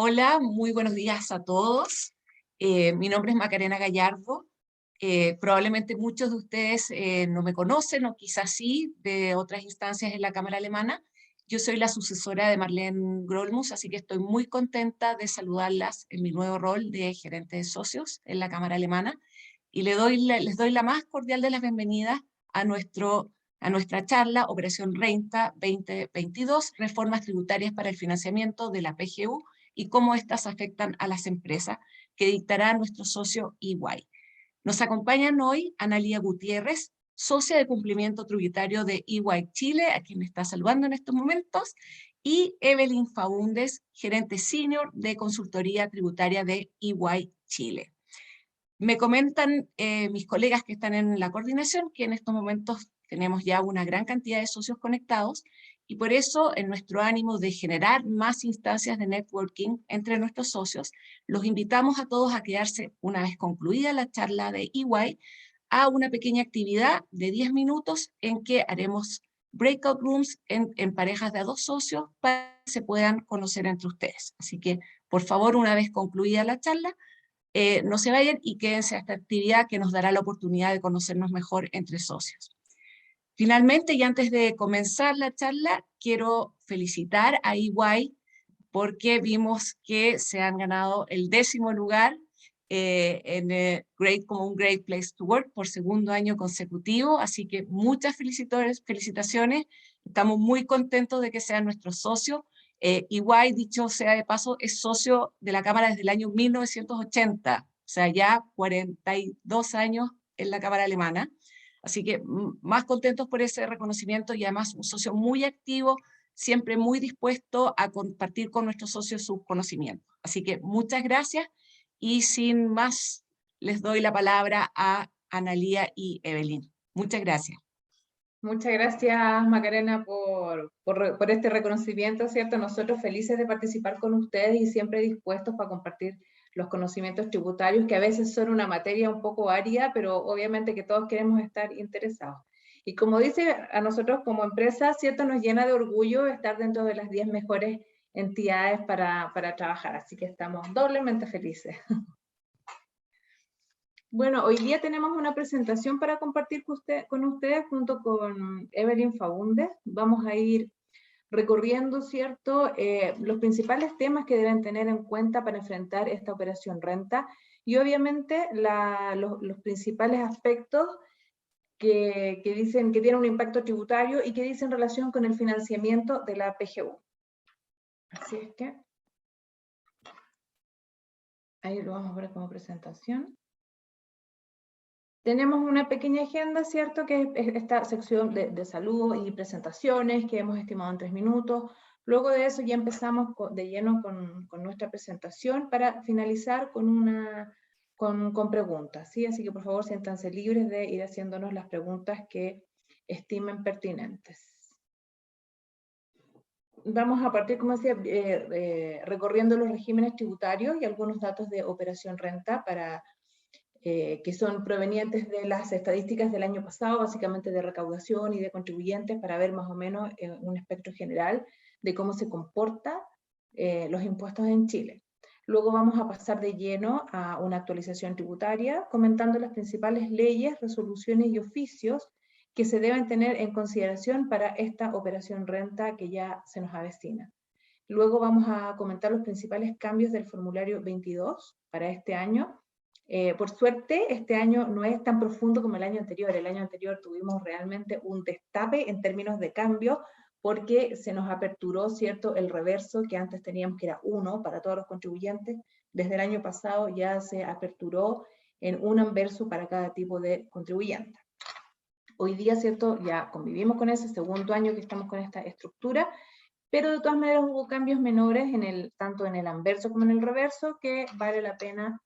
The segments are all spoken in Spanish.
Hola, muy buenos días a todos. Mi nombre es Macarena Gallardo. Probablemente muchos de ustedes no me conocen o quizás sí de otras instancias en la Cámara Alemana. Yo soy la sucesora de Marlene Grolmus, así que estoy muy contenta de saludarlas en mi nuevo rol de gerente de socios en la Cámara Alemana y les doy la más cordial de las bienvenidas a nuestra charla Operación Renta 2022, reformas tributarias para el financiamiento de la PGU y cómo éstas afectan a las empresas, que dictará nuestro socio EY. Nos acompañan hoy Analía Gutiérrez, socia de cumplimiento tributario de EY Chile, a quien me está saludando en estos momentos, y Evelyn Faúndez, gerente senior de consultoría tributaria de EY Chile. Me comentan mis colegas que están en la coordinación que en estos momentos tenemos ya una gran cantidad de socios conectados y por eso, en nuestro ánimo de generar más instancias de networking entre nuestros socios, los invitamos a todos a quedarse, una vez concluida la charla de EY, a una pequeña actividad de 10 minutos en que haremos breakout rooms en parejas de a 2 socios para que se puedan conocer entre ustedes. Así que, por favor, una vez concluida la charla, no se vayan y quédense a esta actividad que nos dará la oportunidad de conocernos mejor entre socios. Finalmente, y antes de comenzar la charla, quiero felicitar a EY porque vimos que se han ganado el 10º lugar como un Great Place to Work por segundo año consecutivo, así que muchas felicitaciones, estamos muy contentos de que sean nuestros socios. EY, dicho sea de paso, es socio de la Cámara desde el año 1980, o sea, ya 42 años en la Cámara Alemana. Así que más contentos por ese reconocimiento y además un socio muy activo, siempre muy dispuesto a compartir con nuestros socios sus conocimientos. Así que muchas gracias y sin más les doy la palabra a Analía y Evelyn. Muchas gracias. Muchas gracias, Macarena, por este reconocimiento, ¿cierto? Nosotros felices de participar con ustedes y siempre dispuestos para compartir los conocimientos tributarios, que a veces son una materia un poco árida, pero obviamente que todos queremos estar interesados. Y como dice, a nosotros como empresa, ¿cierto? Nos llena de orgullo estar dentro de las 10 mejores entidades para trabajar, así que estamos doblemente felices. Bueno, hoy día tenemos una presentación para compartir con ustedes junto con Evelyn Faúndez. Vamos a ir recorriendo, ¿cierto?, los principales temas que deben tener en cuenta para enfrentar esta operación renta y obviamente los principales aspectos que dicen que tienen un impacto tributario y que dicen relación con el financiamiento de la PGU. Así es que ahí lo vamos a ver como presentación. Tenemos una pequeña agenda, ¿cierto? Que es esta sección de salud y presentaciones que hemos estimado en 3 minutos. Luego de eso ya empezamos de lleno con nuestra presentación para finalizar con preguntas, ¿sí? Así que por favor siéntanse libres de ir haciéndonos las preguntas que estimen pertinentes. Vamos a partir, como decía, recorriendo los regímenes tributarios y algunos datos de operación renta que son provenientes de las estadísticas del año pasado, básicamente de recaudación y de contribuyentes, para ver más o menos un espectro general de cómo se comportan los impuestos en Chile. Luego vamos a pasar de lleno a una actualización tributaria, comentando las principales leyes, resoluciones y oficios que se deben tener en consideración para esta operación renta que ya se nos avecina. Luego vamos a comentar los principales cambios del formulario 22 para este año. Por suerte, este año no es tan profundo como el año anterior. El año anterior tuvimos realmente un destape en términos de cambio, porque se nos aperturó, ¿cierto?, el reverso que antes teníamos que era 1 para todos los contribuyentes. Desde el año pasado ya se aperturó en un anverso para cada tipo de contribuyente. Hoy día, ¿cierto?, ya convivimos con ese segundo año que estamos con esta estructura, pero de todas maneras hubo cambios menores tanto en el anverso como en el reverso que vale la pena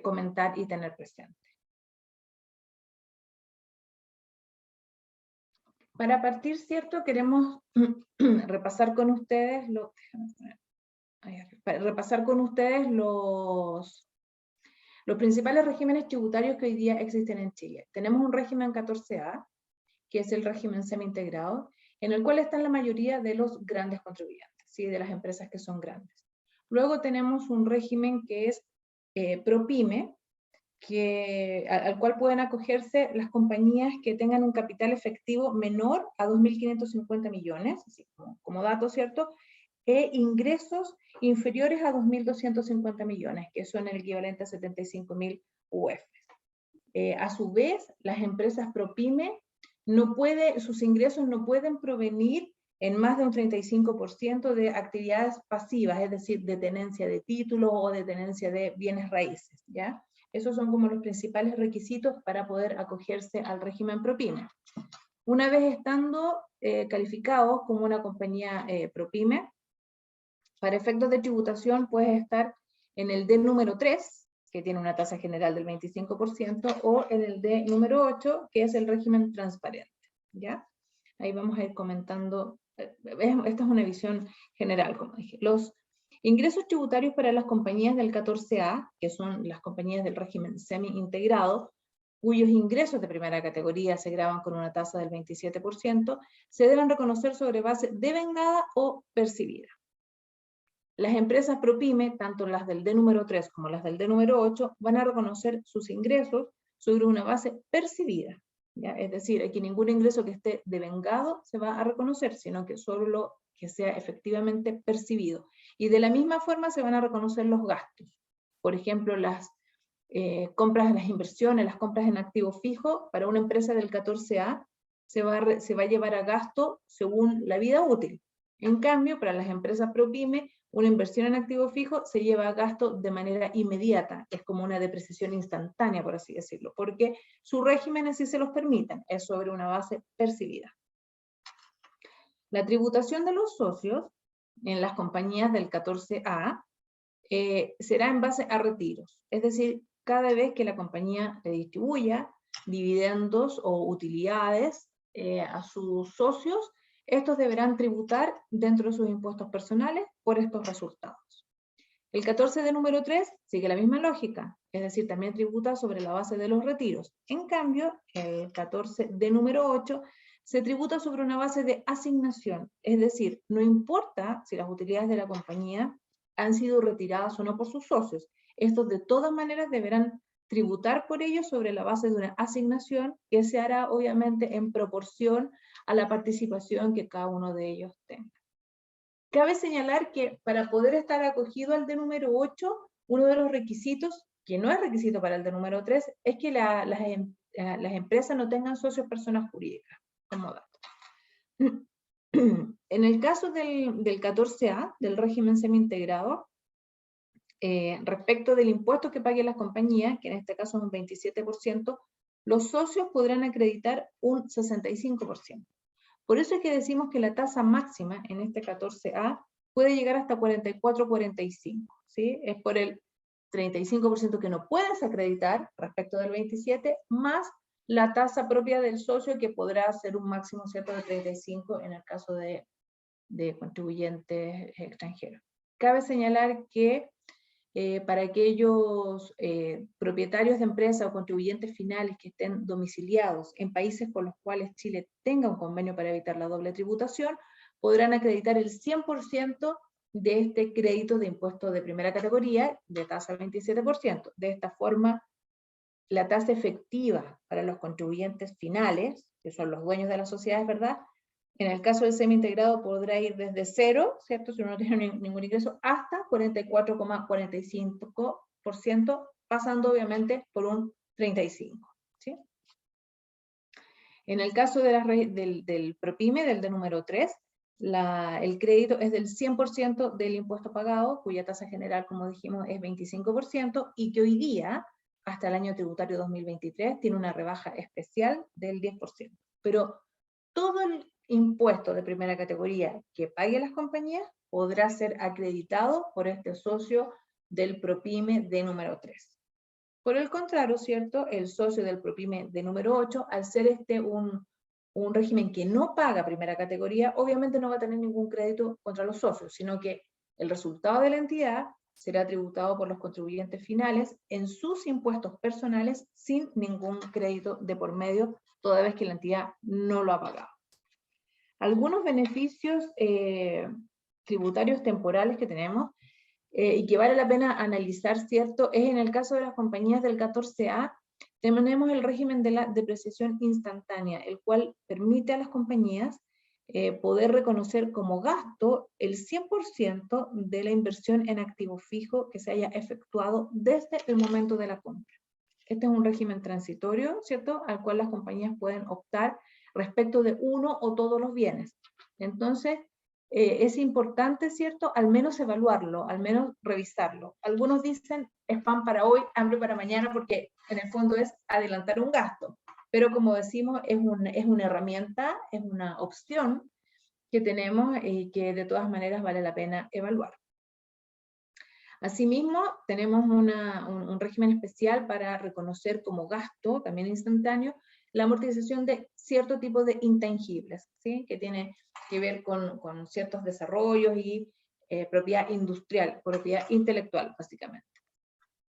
comentar y tener presente. Para partir, ¿cierto?, queremos repasar con ustedes los principales regímenes tributarios que hoy día existen en Chile. Tenemos un régimen 14A, que es el régimen semi-integrado, en el cual están la mayoría de los grandes contribuyentes, ¿sí?, de las empresas que son grandes. Luego tenemos un régimen que es ProPyme, al cual pueden acogerse las compañías que tengan un capital efectivo menor a 2.550 millones, así como dato, ¿cierto? E ingresos inferiores a 2.250 millones, que son el equivalente a 75.000 UF. A su vez, las empresas ProPyme, sus ingresos no pueden provenir en más de un 35% de actividades pasivas, es decir, de tenencia de títulos o de tenencia de bienes raíces, ¿ya? Esos son como los principales requisitos para poder acogerse al régimen ProPyme. Una vez estando calificados como una compañía ProPyme, para efectos de tributación puedes estar en el D número 3, que tiene una tasa general del 25%, o en el D número 8, que es el régimen transparente, ¿ya? Ahí vamos a ir comentando, esta es una visión general, como dije. Los ingresos tributarios para las compañías del 14A, que son las compañías del régimen semi-integrado, cuyos ingresos de primera categoría se graban con una tasa del 27%, se deben reconocer sobre base devengada o percibida. Las empresas ProPyme, tanto las del D número 3 como las del D número 8, van a reconocer sus ingresos sobre una base percibida, ¿ya? Es decir, aquí ningún ingreso que esté devengado se va a reconocer, sino que solo lo que sea efectivamente percibido. Y de la misma forma se van a reconocer los gastos. Por ejemplo, las compras, las inversiones, las compras en activo fijo, para una empresa del 14A se va a llevar a gasto según la vida útil. En cambio, para las empresas ProPyme, una inversión en activo fijo se lleva a gasto de manera inmediata, es como una depreciación instantánea, por así decirlo, porque su régimen así se los permiten, es sobre una base percibida. La tributación de los socios en las compañías del 14A será en base a retiros, es decir, cada vez que la compañía le distribuya dividendos o utilidades a sus socios, estos deberán tributar dentro de sus impuestos personales por estos resultados. El 14 de número 3 sigue la misma lógica, es decir, también tributa sobre la base de los retiros. En cambio, el 14 de número 8 se tributa sobre una base de asignación, es decir, no importa si las utilidades de la compañía han sido retiradas o no por sus socios, estos de todas maneras deberán tributar por ello sobre la base de una asignación que se hará obviamente en proporción a la participación que cada uno de ellos tenga. Cabe señalar que para poder estar acogido al D número 8, uno de los requisitos, que no es requisito para el D número 3, es que las empresas no tengan socios personas jurídicas, como dato. En el caso del 14A, del régimen semi-integrado, respecto del impuesto que paguen las compañías, que en este caso es un 27%, los socios podrán acreditar un 65%. Por eso es que decimos que la tasa máxima en este 14A puede llegar hasta 44-45%, ¿sí? Es por el 35% que no puedes acreditar respecto del 27%, más la tasa propia del socio que podrá ser un máximo, ¿cierto?, de 35% en el caso de contribuyentes extranjeros. Cabe señalar que para aquellos propietarios de empresas o contribuyentes finales que estén domiciliados en países con los cuales Chile tenga un convenio para evitar la doble tributación, podrán acreditar el 100% de este crédito de impuesto de primera categoría de tasa 27%. De esta forma, la tasa efectiva para los contribuyentes finales, que son los dueños de las sociedades, ¿verdad?, en el caso del semi-integrado podrá ir desde 0, ¿cierto?, si uno no tiene ningún ingreso, hasta 44,45%, pasando obviamente por un 35%, ¿sí? En el caso de del ProPyme, del D número 3, el crédito es del 100% del impuesto pagado, cuya tasa general, como dijimos, es 25%, y que hoy día, hasta el año tributario 2023, tiene una rebaja especial del 10%. Pero todo el impuesto de primera categoría que pague las compañías podrá ser acreditado por este socio del ProPyme de número 3. Por el contrario, ¿cierto?, el socio del ProPyme de número 8, al ser un régimen que no paga primera categoría, obviamente no va a tener ningún crédito contra los socios, sino que el resultado de la entidad será tributado por los contribuyentes finales en sus impuestos personales sin ningún crédito de por medio, toda vez que la entidad no lo ha pagado. Algunos beneficios tributarios temporales que tenemos. y que vale la pena analizar, ¿cierto? Es en el caso de las compañías del 14A, tenemos el régimen de la depreciación instantánea, el cual permite a las compañías poder reconocer como gasto el 100% de la inversión en activo fijo que se haya efectuado desde el momento de la compra. Este es un régimen transitorio, ¿cierto?, al cual las compañías pueden optar respecto de uno o todos los bienes. Entonces, es importante, ¿cierto?, al menos evaluarlo, al menos revisarlo. Algunos dicen, es pan para hoy, hambre para mañana, porque en el fondo es adelantar un gasto. Pero como decimos, es una herramienta, es una opción que tenemos y que de todas maneras vale la pena evaluar. Asimismo, tenemos un régimen especial para reconocer como gasto, también instantáneo, la amortización de cierto tipo de intangibles, ¿sí?, que tiene que ver con ciertos desarrollos y propiedad industrial, propiedad intelectual, básicamente.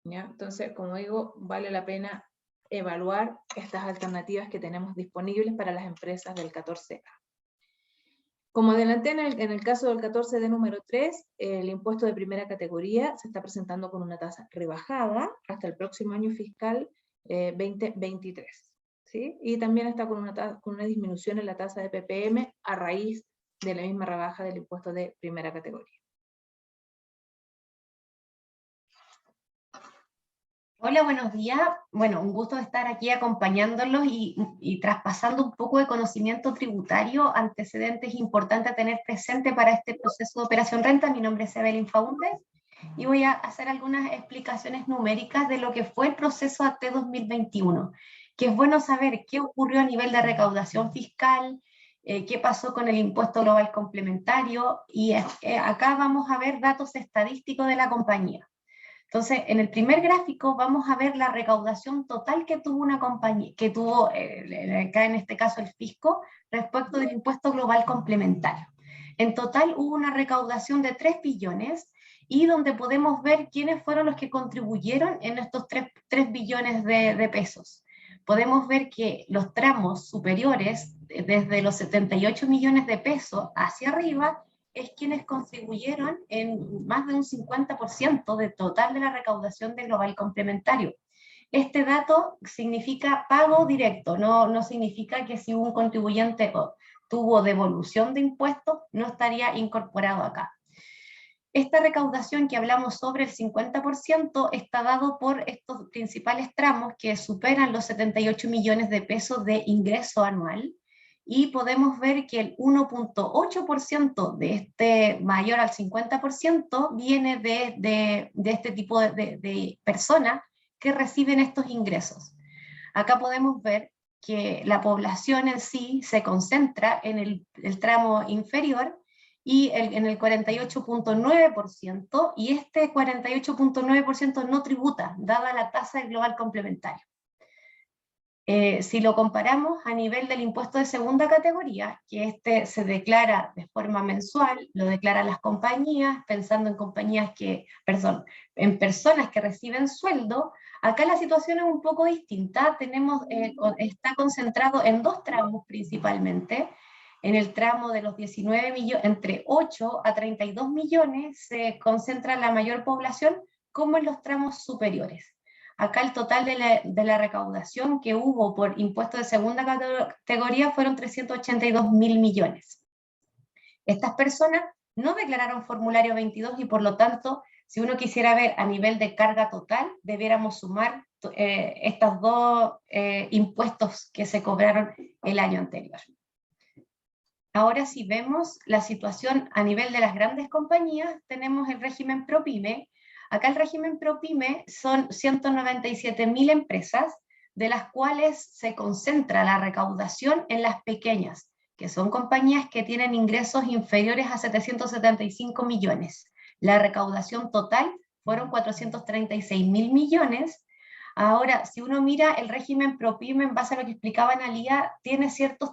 ¿Ya? Entonces, como digo, vale la pena evaluar estas alternativas que tenemos disponibles para las empresas del 14A. Como adelanté en el caso del 14D número 3, el impuesto de primera categoría se está presentando con una tasa rebajada hasta el próximo año fiscal 2023. ¿Sí? Y también está con una disminución en la tasa de PPM a raíz de la misma rebaja del impuesto de primera categoría. Hola, buenos días. Bueno, un gusto estar aquí acompañándolos y traspasando un poco de conocimiento tributario, antecedentes importantes a tener presente para este proceso de operación renta. Mi nombre es Evelyn Faúndez y voy a hacer algunas explicaciones numéricas de lo que fue el proceso AT 2021, que es bueno saber qué ocurrió a nivel de recaudación fiscal, qué pasó con el impuesto global complementario, y acá vamos a ver datos estadísticos de la compañía. Entonces, en el primer gráfico vamos a ver la recaudación total que tuvo una compañía, que tuvo acá en este caso el fisco, respecto del impuesto global complementario. En total hubo una recaudación de 3 billones, y donde podemos ver quiénes fueron los que contribuyeron en estos 3 billones de pesos. Podemos ver que los tramos superiores, desde los 78 millones de pesos hacia arriba, es quienes contribuyeron en más de un 50% del total de la recaudación de global complementario. Este dato significa pago directo, no significa que si un contribuyente tuvo devolución de impuestos, no estaría incorporado acá. Esta recaudación que hablamos sobre el 50% está dado por estos principales tramos que superan los 78 millones de pesos de ingreso anual, y podemos ver que el 1.8% de este mayor al 50% viene de este tipo de personas que reciben estos ingresos. Acá podemos ver que la población en sí se concentra en el tramo inferior y en el 48.9%, y este 48.9% no tributa, dada la tasa del global complementario. Si lo comparamos a nivel del impuesto de segunda categoría, que este se declara de forma mensual, lo declaran las compañías, pensando en en personas que reciben sueldo, acá la situación es un poco distinta. Está concentrado en 2 tramos principalmente. En el tramo de los 19 millones, entre 8 a 32 millones, se concentra la mayor población, como en los tramos superiores. Acá el total de la recaudación que hubo por impuestos de segunda categoría fueron 382 mil millones. Estas personas no declararon formulario 22 y por lo tanto, si uno quisiera ver a nivel de carga total, debiéramos sumar estos 2 impuestos que se cobraron el año anterior. Ahora, si vemos la situación a nivel de las grandes compañías, tenemos el régimen ProPyme. Acá el régimen ProPyme son 197.000 empresas, de las cuales se concentra la recaudación en las pequeñas, que son compañías que tienen ingresos inferiores a 775 millones. La recaudación total fueron 436.000 millones. Ahora, si uno mira el régimen ProPyme, en base a lo que explicaba Analía, tiene ciertos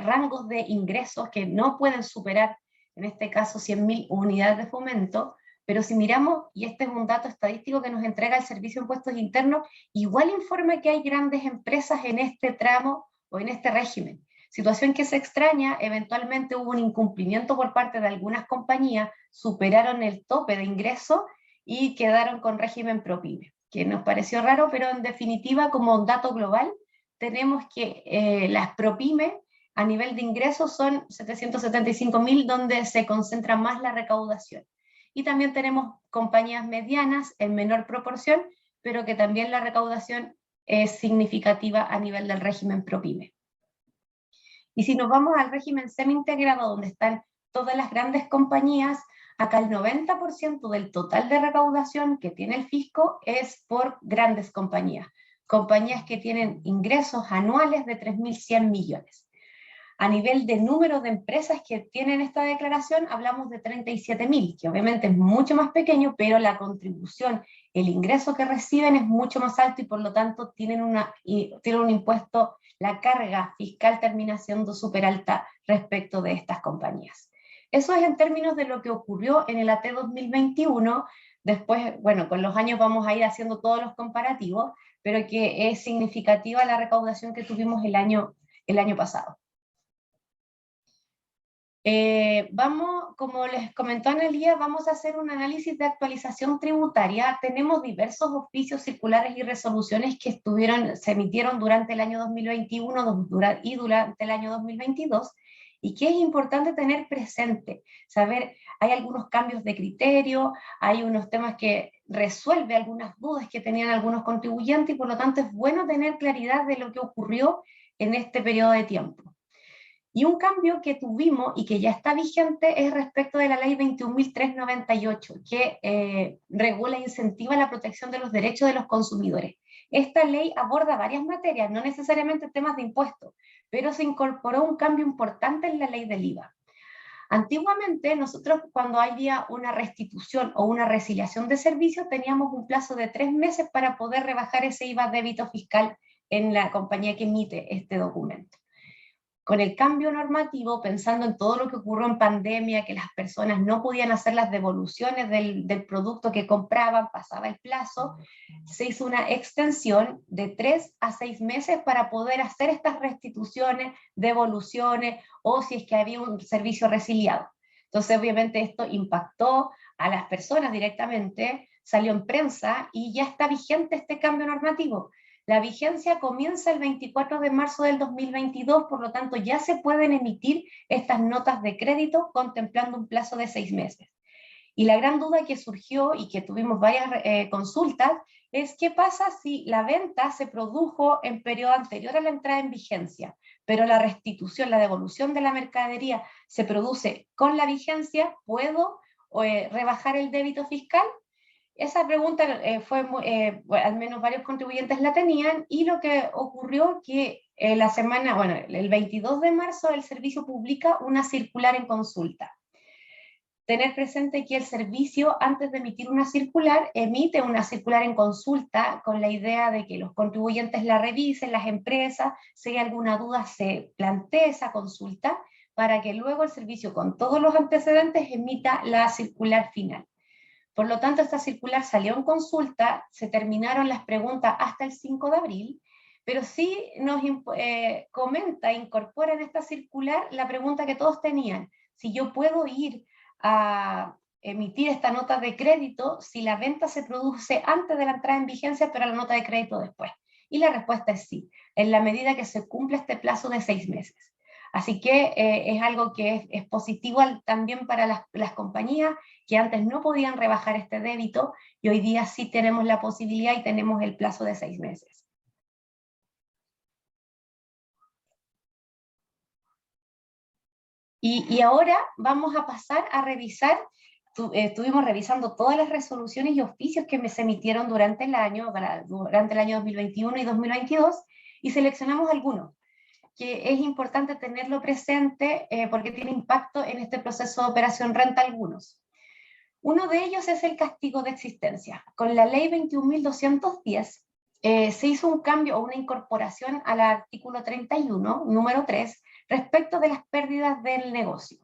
rangos de ingresos que no pueden superar, en este caso, 100.000 unidades de fomento, pero si miramos, y este es un dato estadístico que nos entrega el Servicio de Impuestos Internos, igual informa que hay grandes empresas en este tramo o en este régimen. Situación que se extraña, eventualmente hubo un incumplimiento por parte de algunas compañías, superaron el tope de ingreso, y quedaron con régimen ProPyme, que nos pareció raro, pero en definitiva, como dato global, tenemos que las ProPyme a nivel de ingresos son 775.000, donde se concentra más la recaudación. Y también tenemos compañías medianas en menor proporción, pero que también la recaudación es significativa a nivel del régimen ProPyme. Y si nos vamos al régimen semi-integrado, donde están todas las grandes compañías, acá el 90% del total de recaudación que tiene el fisco es por grandes compañías, compañías que tienen ingresos anuales de 3.100 millones. A nivel de número de empresas que tienen esta declaración, hablamos de 37.000, que obviamente es mucho más pequeño, pero la contribución, el ingreso que reciben es mucho más alto y por lo tanto tienen un impuesto, la carga fiscal termina siendo súper alta respecto de estas compañías. Eso es en términos de lo que ocurrió en el AT 2021. Después, bueno, con los años vamos a ir haciendo todos los comparativos, pero que es significativa la recaudación que tuvimos el año pasado. Como les comentó Analía, vamos a hacer un análisis de actualización tributaria. Tenemos diversos oficios circulares y resoluciones que se emitieron durante el año 2021 y durante el año 2022, y que es importante tener presente, saber, hay algunos cambios de criterio, hay unos temas que resuelve algunas dudas que tenían algunos contribuyentes, y por lo tanto es bueno tener claridad de lo que ocurrió en este periodo de tiempo. Y un cambio que tuvimos y que ya está vigente es respecto de la ley 21.398, que regula e incentiva la protección de los derechos de los consumidores. Esta ley aborda varias materias, no necesariamente temas de impuestos, pero se incorporó un cambio importante en la ley del IVA. Antiguamente, nosotros cuando había una restitución o una resiliación de servicio, teníamos un plazo de 3 meses para poder rebajar ese IVA débito fiscal en la compañía que emite este documento. Con el cambio normativo, pensando en todo lo que ocurrió en pandemia, que las personas no podían hacer las devoluciones del producto que compraban, pasaba el plazo, se hizo una extensión de 3 a 6 meses para poder hacer estas restituciones, devoluciones, o si es que había un servicio resiliado. Entonces, obviamente, esto impactó a las personas directamente, salió en prensa y ya está vigente este cambio normativo. La vigencia comienza el 24 de marzo del 2022, por lo tanto ya se pueden emitir estas notas de crédito contemplando un plazo de 6 meses. Y la gran duda que surgió y que tuvimos varias consultas es qué pasa si la venta se produjo en periodo anterior a la entrada en vigencia, pero la restitución, la devolución de la mercadería se produce con la vigencia, ¿puedo rebajar el débito fiscal? Esa pregunta al menos varios contribuyentes la tenían, y lo que ocurrió que el 22 de marzo el servicio publica una circular en consulta. Tener presente que el servicio, antes de emitir una circular, emite una circular en consulta con la idea de que los contribuyentes la revisen, las empresas, si hay alguna duda se plantee esa consulta, para que luego el servicio, con todos los antecedentes, emita la circular final. Por lo tanto, esta circular salió en consulta, se terminaron las preguntas hasta el 5 de abril, pero sí nos incorpora en esta circular la pregunta que todos tenían: si yo puedo ir a emitir esta nota de crédito si la venta se produce antes de la entrada en vigencia, pero la nota de crédito después. Y la respuesta es sí, en la medida que se cumple este plazo de 6 meses. Así que es algo que es positivo también para las compañías que antes no podían rebajar este débito, y hoy día sí tenemos la posibilidad y tenemos el plazo de 6 meses. Y ahora vamos a pasar a revisar, estuvimos revisando todas las resoluciones y oficios que se emitieron durante el año 2021 y 2022, y seleccionamos algunos que es importante tenerlo presente porque tiene impacto en este proceso de operación renta algunos. Uno de ellos es el castigo de existencia. Con la ley 21.210 se hizo un cambio o una incorporación al artículo 31, número 3, respecto de las pérdidas del negocio.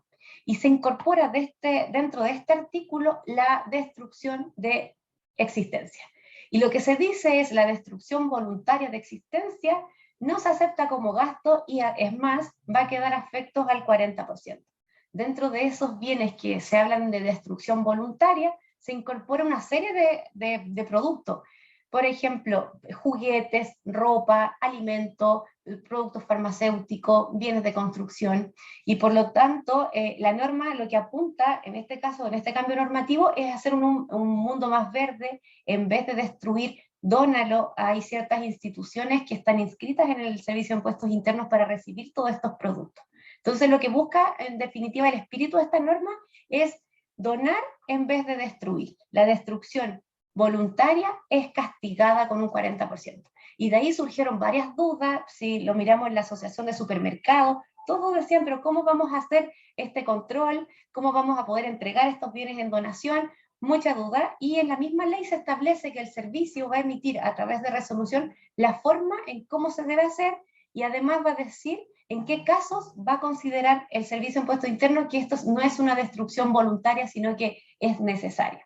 Y se incorpora dentro de este artículo la destrucción de existencia. Y lo que se dice es la destrucción voluntaria de existencia no se acepta como gasto, y es más, va a quedar afectos al 40%. Dentro de esos bienes que se hablan de destrucción voluntaria, se incorpora una serie de productos. Por ejemplo, juguetes, ropa, alimentos, productos farmacéuticos, bienes de construcción, y por lo tanto la norma lo que apunta, en este caso, en este cambio normativo, es hacer un mundo más verde. En vez de destruir, dónalo. Hay ciertas instituciones que están inscritas en el Servicio de Impuestos Internos para recibir todos estos productos. Entonces lo que busca, en definitiva, el espíritu de esta norma es donar en vez de destruir. La destrucción voluntaria es castigada con un 40%. Y de ahí surgieron varias dudas. Si lo miramos en la Asociación de Supermercados, todos decían, pero ¿cómo vamos a hacer este control? ¿Cómo vamos a poder entregar estos bienes en donación? Mucha duda, y en la misma ley se establece que el servicio va a emitir a través de resolución la forma en cómo se debe hacer, y además va a decir en qué casos va a considerar el Servicio de Impuestos Internos que esto no es una destrucción voluntaria, sino que es necesaria.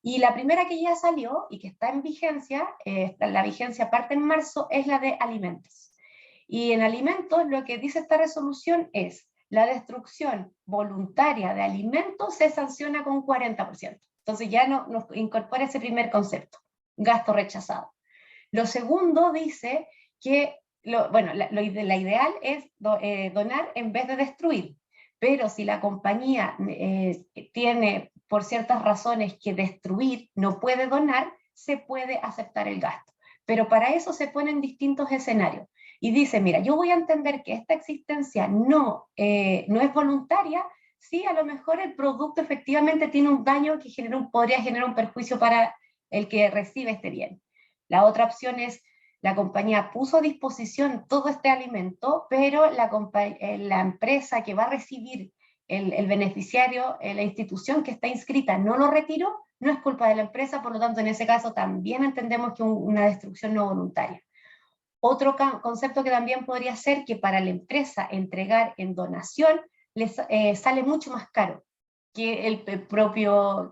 Y la primera que ya salió y que está en vigencia, la vigencia parte en marzo, es la de alimentos. Y en alimentos lo que dice esta resolución es: la destrucción voluntaria de alimentos se sanciona con 40%. Entonces ya nos incorpora ese primer concepto, gasto rechazado. Lo segundo dice que, la ideal es donar en vez de destruir, pero si la compañía tiene por ciertas razones que destruir, no puede donar, se puede aceptar el gasto. Pero para eso se ponen distintos escenarios. Y dice, mira, yo voy a entender que esta existencia no es voluntaria si a lo mejor el producto efectivamente tiene un daño que podría generar un perjuicio para el que recibe este bien. La otra opción es, la compañía puso a disposición todo este alimento, pero la empresa que va a recibir el beneficiario, la institución que está inscrita, no lo retiró, no es culpa de la empresa, por lo tanto en ese caso también entendemos que una destrucción no voluntaria. Otro concepto que también podría ser que para la empresa entregar en donación les sale mucho más caro que el propio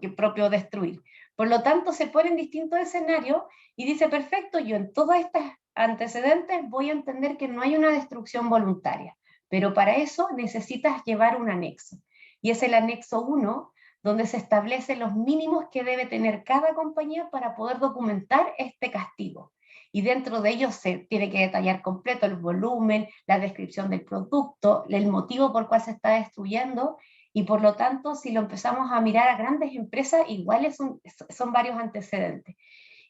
destruir. Por lo tanto, se ponen distintos escenarios y dice, perfecto, yo en todos estos antecedentes voy a entender que no hay una destrucción voluntaria, pero para eso necesitas llevar un anexo. Y es el anexo 1, donde se establecen los mínimos que debe tener cada compañía para poder documentar este castigo. Y dentro de ellos se tiene que detallar completo el volumen, la descripción del producto, el motivo por cual se está destruyendo, y por lo tanto, si lo empezamos a mirar a grandes empresas, igual son varios antecedentes.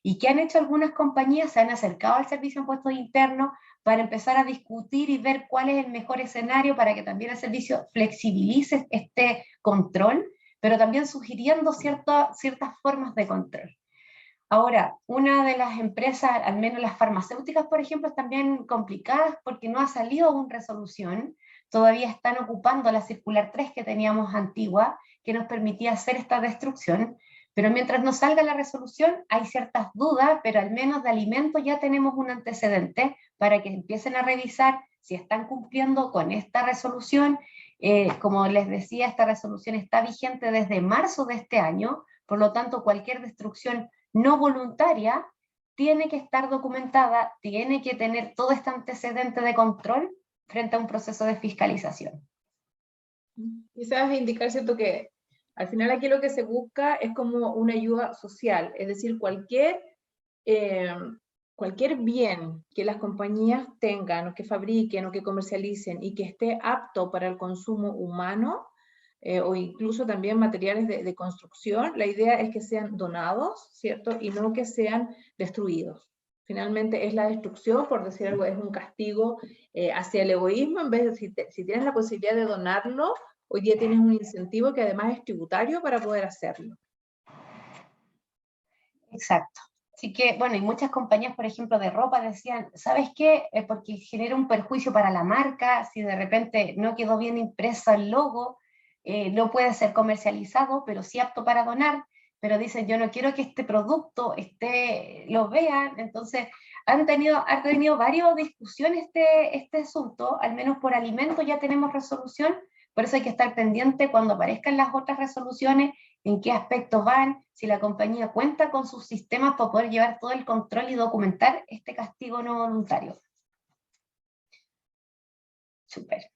¿Y qué han hecho algunas compañías? Se han acercado al Servicio de Impuestos Internos para empezar a discutir y ver cuál es el mejor escenario para que también el servicio flexibilice este control, pero también sugiriendo ciertas formas de control. Ahora, una de las empresas, al menos las farmacéuticas, por ejemplo, están bien complicadas porque no ha salido aún resolución. Todavía están ocupando la circular 3 que teníamos antigua, que nos permitía hacer esta destrucción, pero mientras no salga la resolución hay ciertas dudas, pero al menos de alimentos ya tenemos un antecedente para que empiecen a revisar si están cumpliendo con esta resolución. Como les decía, esta resolución está vigente desde marzo de este año, por lo tanto cualquier destrucción no voluntaria tiene que estar documentada, tiene que tener todo este antecedente de control frente a un proceso de fiscalización. Quizás indicar, ¿cierto?, que al final aquí lo que se busca es como una ayuda social, es decir, cualquier bien que las compañías tengan, o que fabriquen, o que comercialicen, y que esté apto para el consumo humano, o incluso también materiales de construcción, la idea es que sean donados, ¿cierto?, y no que sean destruidos. Finalmente es la destrucción, por decir algo, es un castigo hacia el egoísmo. En vez de, si tienes la posibilidad de donarlo, hoy día tienes un incentivo que además es tributario para poder hacerlo. Exacto. Así que, bueno, y muchas compañías, por ejemplo, de ropa decían, ¿sabes qué? Porque genera un perjuicio para la marca, si de repente no quedó bien impreso el logo, no puede ser comercializado, pero sí apto para donar, pero dicen, yo no quiero que este producto lo vean. Entonces han tenido varias discusiones este asunto. Al menos por alimentos ya tenemos resolución, por eso hay que estar pendiente cuando aparezcan las otras resoluciones, en qué aspectos van, si la compañía cuenta con sus sistemas para poder llevar todo el control y documentar este castigo no voluntario. Súper.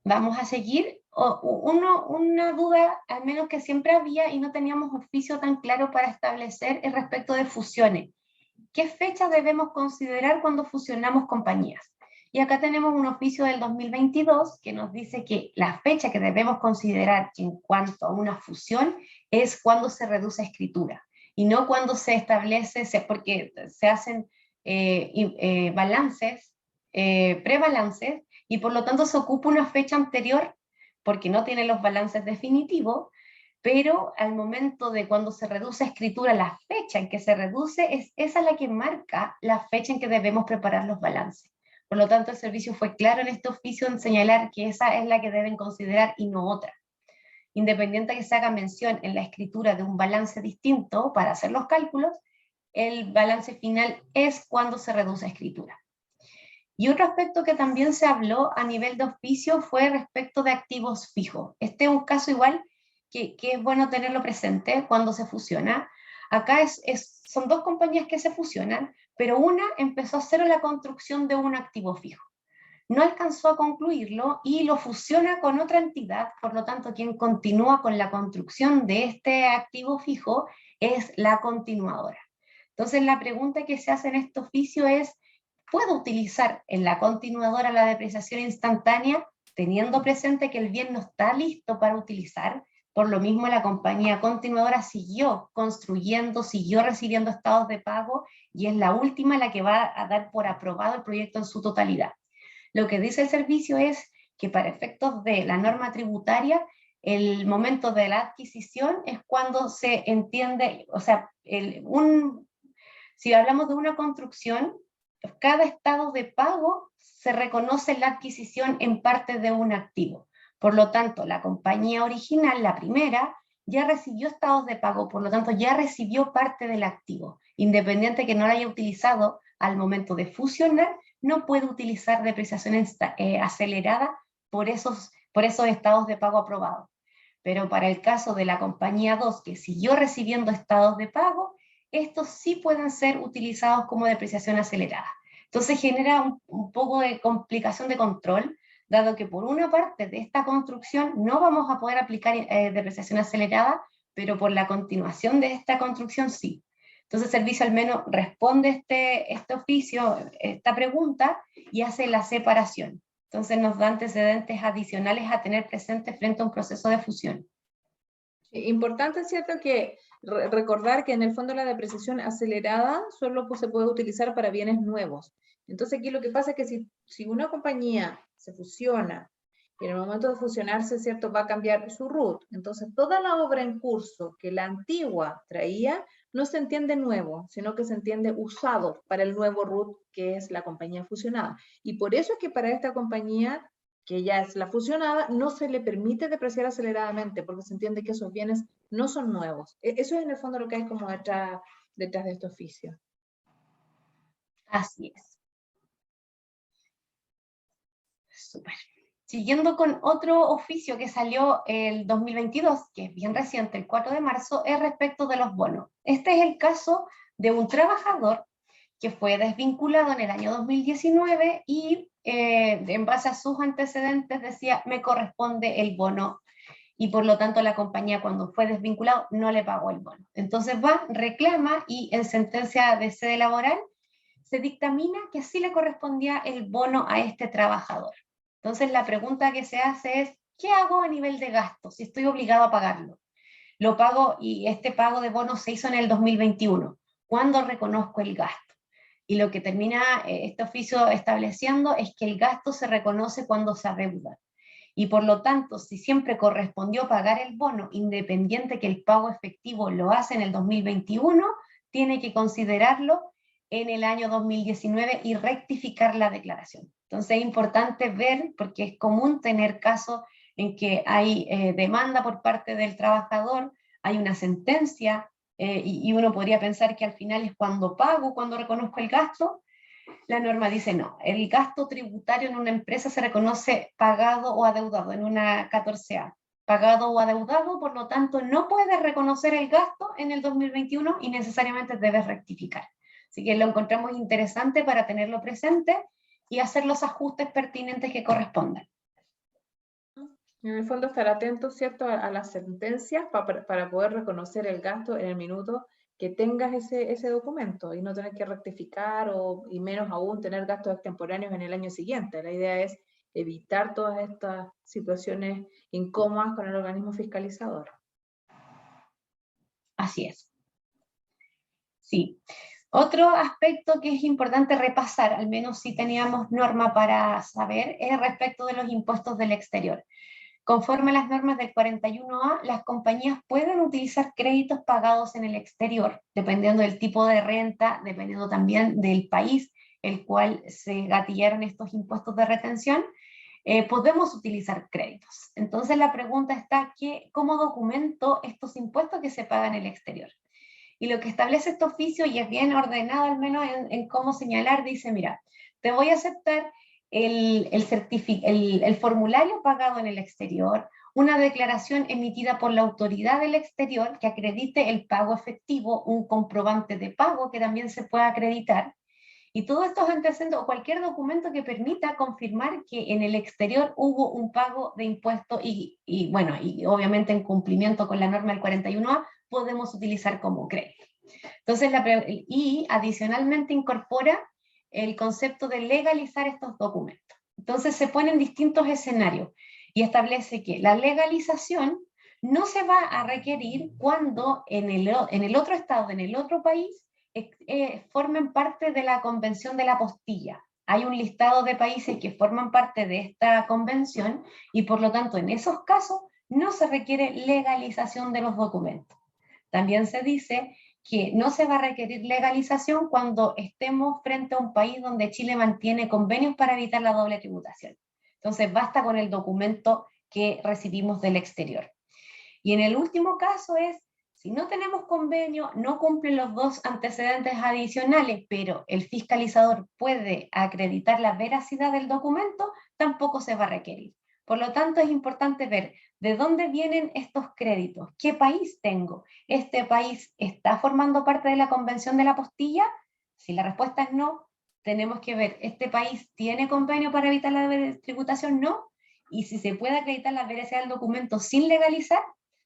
Vamos a seguir. Una duda, al menos que siempre había y no teníamos oficio tan claro para establecer, es respecto de fusiones. ¿Qué fecha debemos considerar cuando fusionamos compañías? Y acá tenemos un oficio del 2022 que nos dice que la fecha que debemos considerar en cuanto a una fusión es cuando se reduce a escritura, y no cuando se establece, porque se hacen balances, prebalances, y por lo tanto se ocupa una fecha anterior porque no tiene los balances definitivos, pero al momento de cuando se reduce a escritura, la fecha en que se reduce, esa es la que marca la fecha en que debemos preparar los balances. Por lo tanto, el servicio fue claro en este oficio en señalar que esa es la que deben considerar y no otra. Independiente que se haga mención en la escritura de un balance distinto para hacer los cálculos, el balance final es cuando se reduce a escritura. Y otro aspecto que también se habló a nivel de oficio fue respecto de activos fijos. Este es un caso igual que es bueno tenerlo presente cuando se fusiona. Acá son dos compañías que se fusionan, pero una empezó a hacer la construcción de un activo fijo. No alcanzó a concluirlo y lo fusiona con otra entidad, por lo tanto quien continúa con la construcción de este activo fijo es la continuadora. Entonces la pregunta que se hace en este oficio es, ¿puedo utilizar en la continuadora la depreciación instantánea teniendo presente que el bien no está listo para utilizar? Por lo mismo la compañía continuadora siguió construyendo, siguió recibiendo estados de pago y es la última la que va a dar por aprobado el proyecto en su totalidad. Lo que dice el servicio es que para efectos de la norma tributaria, el momento de la adquisición es cuando se entiende, o sea, si hablamos de una construcción, cada estado de pago se reconoce en la adquisición en parte de un activo. Por lo tanto, la compañía original, la primera, ya recibió estados de pago, por lo tanto ya recibió parte del activo. Independiente que no lo haya utilizado al momento de fusionar, no puede utilizar depreciación acelerada por esos estados de pago aprobados. Pero para el caso de la compañía 2, que siguió recibiendo estados de pago, estos sí pueden ser utilizados como depreciación acelerada. Entonces genera un poco de complicación de control, dado que por una parte de esta construcción no vamos a poder aplicar depreciación acelerada, pero por la continuación de esta construcción sí. Entonces el servicio al menos responde este oficio, esta pregunta, y hace la separación. Entonces nos da antecedentes adicionales a tener presente frente a un proceso de fusión. Importante, es cierto, que recordar que en el fondo la depreciación acelerada solo se puede utilizar para bienes nuevos. Entonces aquí lo que pasa es que si una compañía se fusiona y en el momento de fusionarse, ¿cierto?, va a cambiar su RUT, entonces toda la obra en curso que la antigua traía no se entiende nuevo, sino que se entiende usado para el nuevo RUT que es la compañía fusionada. Y por eso es que para esta compañía, que ya es la fusionada, no se le permite depreciar aceleradamente, porque se entiende que esos bienes no son nuevos. Eso es en el fondo lo que hay como detrás de este oficio. Así es. Súper. Siguiendo con otro oficio que salió el 2022, que es bien reciente, el 4 de marzo, es respecto de los bonos. Este es el caso de un trabajador que fue desvinculado en el año 2019 y en base a sus antecedentes decía, me corresponde el bono, y por lo tanto la compañía cuando fue desvinculado no le pagó el bono. Entonces va, reclama y en sentencia de sede laboral se dictamina que sí le correspondía el bono a este trabajador. Entonces la pregunta que se hace es, ¿qué hago a nivel de gasto si estoy obligado a pagarlo? Lo pago y este pago de bono se hizo en el 2021. ¿Cuándo reconozco el gasto? Y lo que termina este oficio estableciendo es que el gasto se reconoce cuando se adeuda. Y por lo tanto, si siempre correspondió pagar el bono, independiente que el pago efectivo lo hace en el 2021, tiene que considerarlo en el año 2019 y rectificar la declaración. Entonces es importante ver, porque es común tener casos en que hay demanda por parte del trabajador, hay una sentencia, y uno podría pensar que al final es cuando pago, cuando reconozco el gasto. La norma dice no, el gasto tributario en una empresa se reconoce pagado o adeudado en una 14A. Pagado o adeudado, por lo tanto, no puedes reconocer el gasto en el 2021 y necesariamente debes rectificar. Así que lo encontramos interesante para tenerlo presente y hacer los ajustes pertinentes que correspondan. En el fondo estar atentos, ¿cierto?, a las sentencias para poder reconocer el gasto en el minuto que tengas ese documento y no tener que rectificar y menos aún tener gastos extemporáneos en el año siguiente. La idea es evitar todas estas situaciones incómodas con el organismo fiscalizador. Así es. Sí. Otro aspecto que es importante repasar, al menos si teníamos norma para saber, es respecto de los impuestos del exterior. Conforme a las normas del 41A, las compañías pueden utilizar créditos pagados en el exterior, dependiendo del tipo de renta, dependiendo también del país el cual se gatillaron estos impuestos de retención, podemos utilizar créditos. Entonces la pregunta está, ¿cómo documento estos impuestos que se pagan en el exterior? Y lo que establece este oficio, y es bien ordenado al menos en cómo señalar, dice, mira, te voy a aceptar el formulario pagado en el exterior, una declaración emitida por la autoridad del exterior que acredite el pago efectivo, un comprobante de pago que también se pueda acreditar, y todos estos antecedentes o cualquier documento que permita confirmar que en el exterior hubo un pago de impuestos y bueno, y obviamente en cumplimiento con la norma del 41A podemos utilizar como crédito. Entonces, y adicionalmente incorpora el concepto de legalizar estos documentos. Entonces se ponen distintos escenarios y establece que la legalización no se va a requerir cuando en el otro estado, en el otro país, formen parte de la Convención de la Apostilla. Hay un listado de países que forman parte de esta convención y por lo tanto en esos casos no se requiere legalización de los documentos. También se dice que no se va a requerir legalización cuando estemos frente a un país donde Chile mantiene convenios para evitar la doble tributación. Entonces basta con el documento que recibimos del exterior. Y en el último caso es, si no tenemos convenio, no cumplen los dos antecedentes adicionales, pero el fiscalizador puede acreditar la veracidad del documento, tampoco se va a requerir. Por lo tanto, es importante ver de dónde vienen estos créditos, qué país tengo, ¿este país está formando parte de la Convención de la Apostilla? Si la respuesta es no, tenemos que ver, ¿este país tiene convenio para evitar la tributación? No. Y si se puede acreditar la veracidad del documento sin legalizar,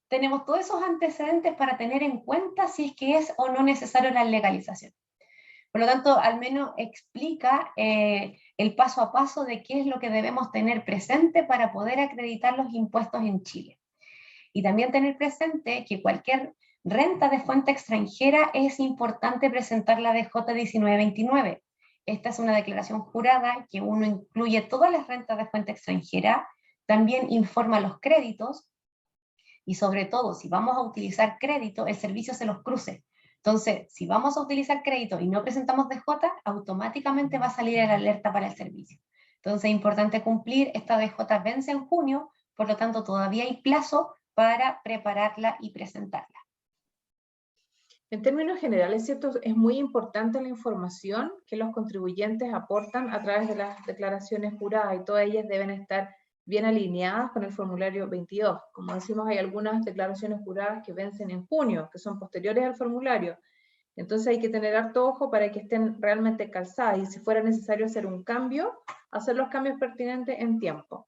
tenemos todos esos antecedentes para tener en cuenta si es que es o no necesario la legalización. Por lo tanto, al menos explica el paso a paso de qué es lo que debemos tener presente para poder acreditar los impuestos en Chile. Y también tener presente que cualquier renta de fuente extranjera es importante presentar la DJ 1929. Esta es una declaración jurada que uno incluye todas las rentas de fuente extranjera, también informa los créditos y sobre todo, si vamos a utilizar crédito, el servicio se los cruce. Entonces, si vamos a utilizar crédito y no presentamos DJ, automáticamente va a salir la alerta para el servicio. Entonces, es importante cumplir. Esta DJ vence en junio, por lo tanto, todavía hay plazo para prepararla y presentarla. En términos generales, ¿cierto? Es muy importante la información que los contribuyentes aportan a través de las declaraciones juradas y todas ellas deben estar bien alineadas con el formulario 22. Como decimos, hay algunas declaraciones juradas que vencen en junio, que son posteriores al formulario. Entonces hay que tener harto ojo para que estén realmente calzadas y si fuera necesario hacer un cambio, hacer los cambios pertinentes en tiempo.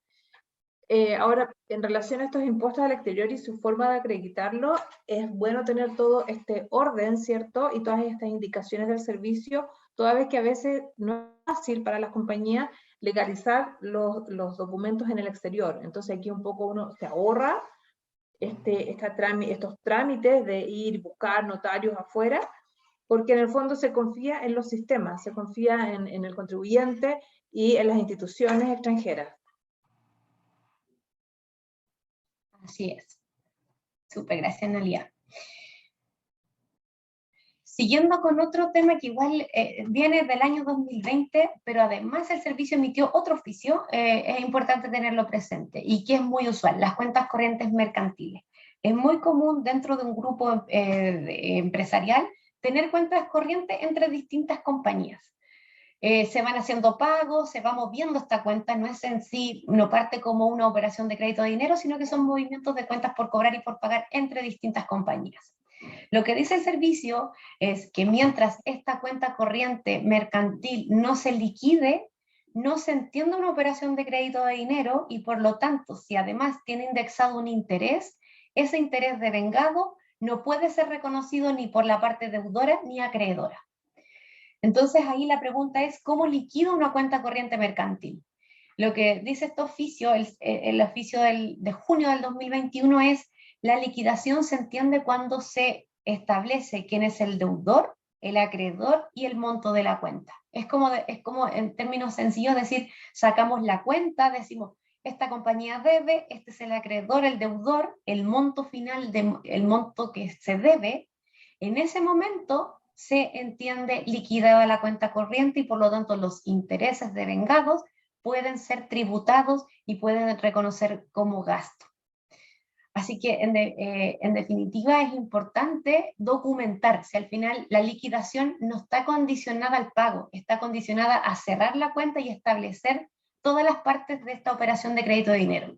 Ahora, en relación a estos impuestos al exterior y su forma de acreditarlo, es bueno tener todo este orden, ¿cierto? Y todas estas indicaciones del servicio, toda vez que a veces no es fácil para las compañías legalizar los documentos en el exterior. Entonces aquí un poco uno se ahorra estos trámites de ir y buscar notarios afuera, porque en el fondo se confía en los sistemas, se confía en el contribuyente y en las instituciones extranjeras. Así es. Súper, gracias, Analia. Siguiendo con otro tema que igual viene del año 2020, pero además el servicio emitió otro oficio, es importante tenerlo presente, y que es muy usual, las cuentas corrientes mercantiles. Es muy común dentro de un grupo empresarial tener cuentas corrientes entre distintas compañías. Se van haciendo pagos, se va moviendo esta cuenta, no es en sí, no parte como una operación de crédito de dinero, sino que son movimientos de cuentas por cobrar y por pagar entre distintas compañías. Lo que dice el servicio es que mientras esta cuenta corriente mercantil no se liquide, no se entiende una operación de crédito de dinero y por lo tanto, si además tiene indexado un interés, ese interés devengado no puede ser reconocido ni por la parte deudora ni acreedora. Entonces ahí la pregunta es, ¿cómo liquido una cuenta corriente mercantil? Lo que dice este oficio, el oficio de junio del 2021 es, la liquidación se entiende cuando se establece quién es el deudor, el acreedor y el monto de la cuenta. Es como en términos sencillos decir, sacamos la cuenta, decimos, esta compañía debe, este es el acreedor, el deudor, el monto final, el monto que se debe, en ese momento se entiende liquidada la cuenta corriente y por lo tanto los intereses devengados pueden ser tributados y pueden reconocer como gasto. Así que en definitiva es importante documentarse. Al final la liquidación no está condicionada al pago, está condicionada a cerrar la cuenta y establecer todas las partes de esta operación de crédito de dinero.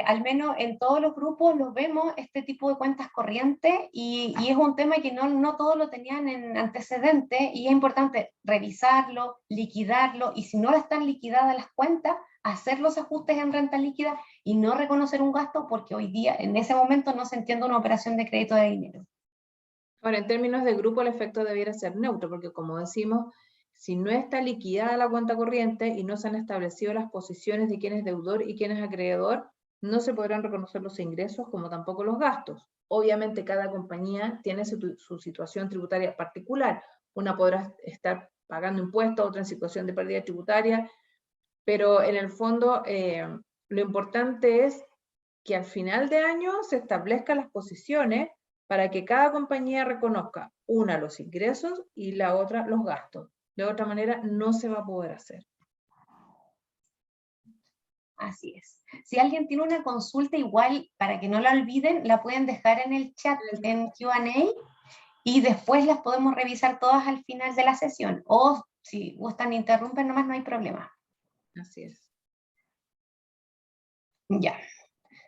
Al menos en todos los grupos los vemos este tipo de cuentas corrientes y es un tema que no todos lo tenían en antecedentes y es importante revisarlo, liquidarlo y si no están liquidadas las cuentas, hacer los ajustes en renta líquida y no reconocer un gasto porque hoy día en ese momento no se entiende una operación de crédito de dinero. Ahora, en términos de grupo, el efecto debiera ser neutro, porque como decimos, si no está liquidada la cuenta corriente y no se han establecido las posiciones de quién es deudor y quién es acreedor, no se podrán reconocer los ingresos como tampoco los gastos. Obviamente cada compañía tiene su situación tributaria particular. Una podrá estar pagando impuestos, otra en situación de pérdida tributaria, pero en el fondo lo importante es que al final de año se establezcan las posiciones para que cada compañía reconozca, una, los ingresos y la otra, los gastos. De otra manera, no se va a poder hacer. Así es. Si alguien tiene una consulta igual, para que no la olviden, la pueden dejar en el chat, en Q&A, y después las podemos revisar todas al final de la sesión. O si gustan interrumpen nomás, no hay problema. Así es. Ya.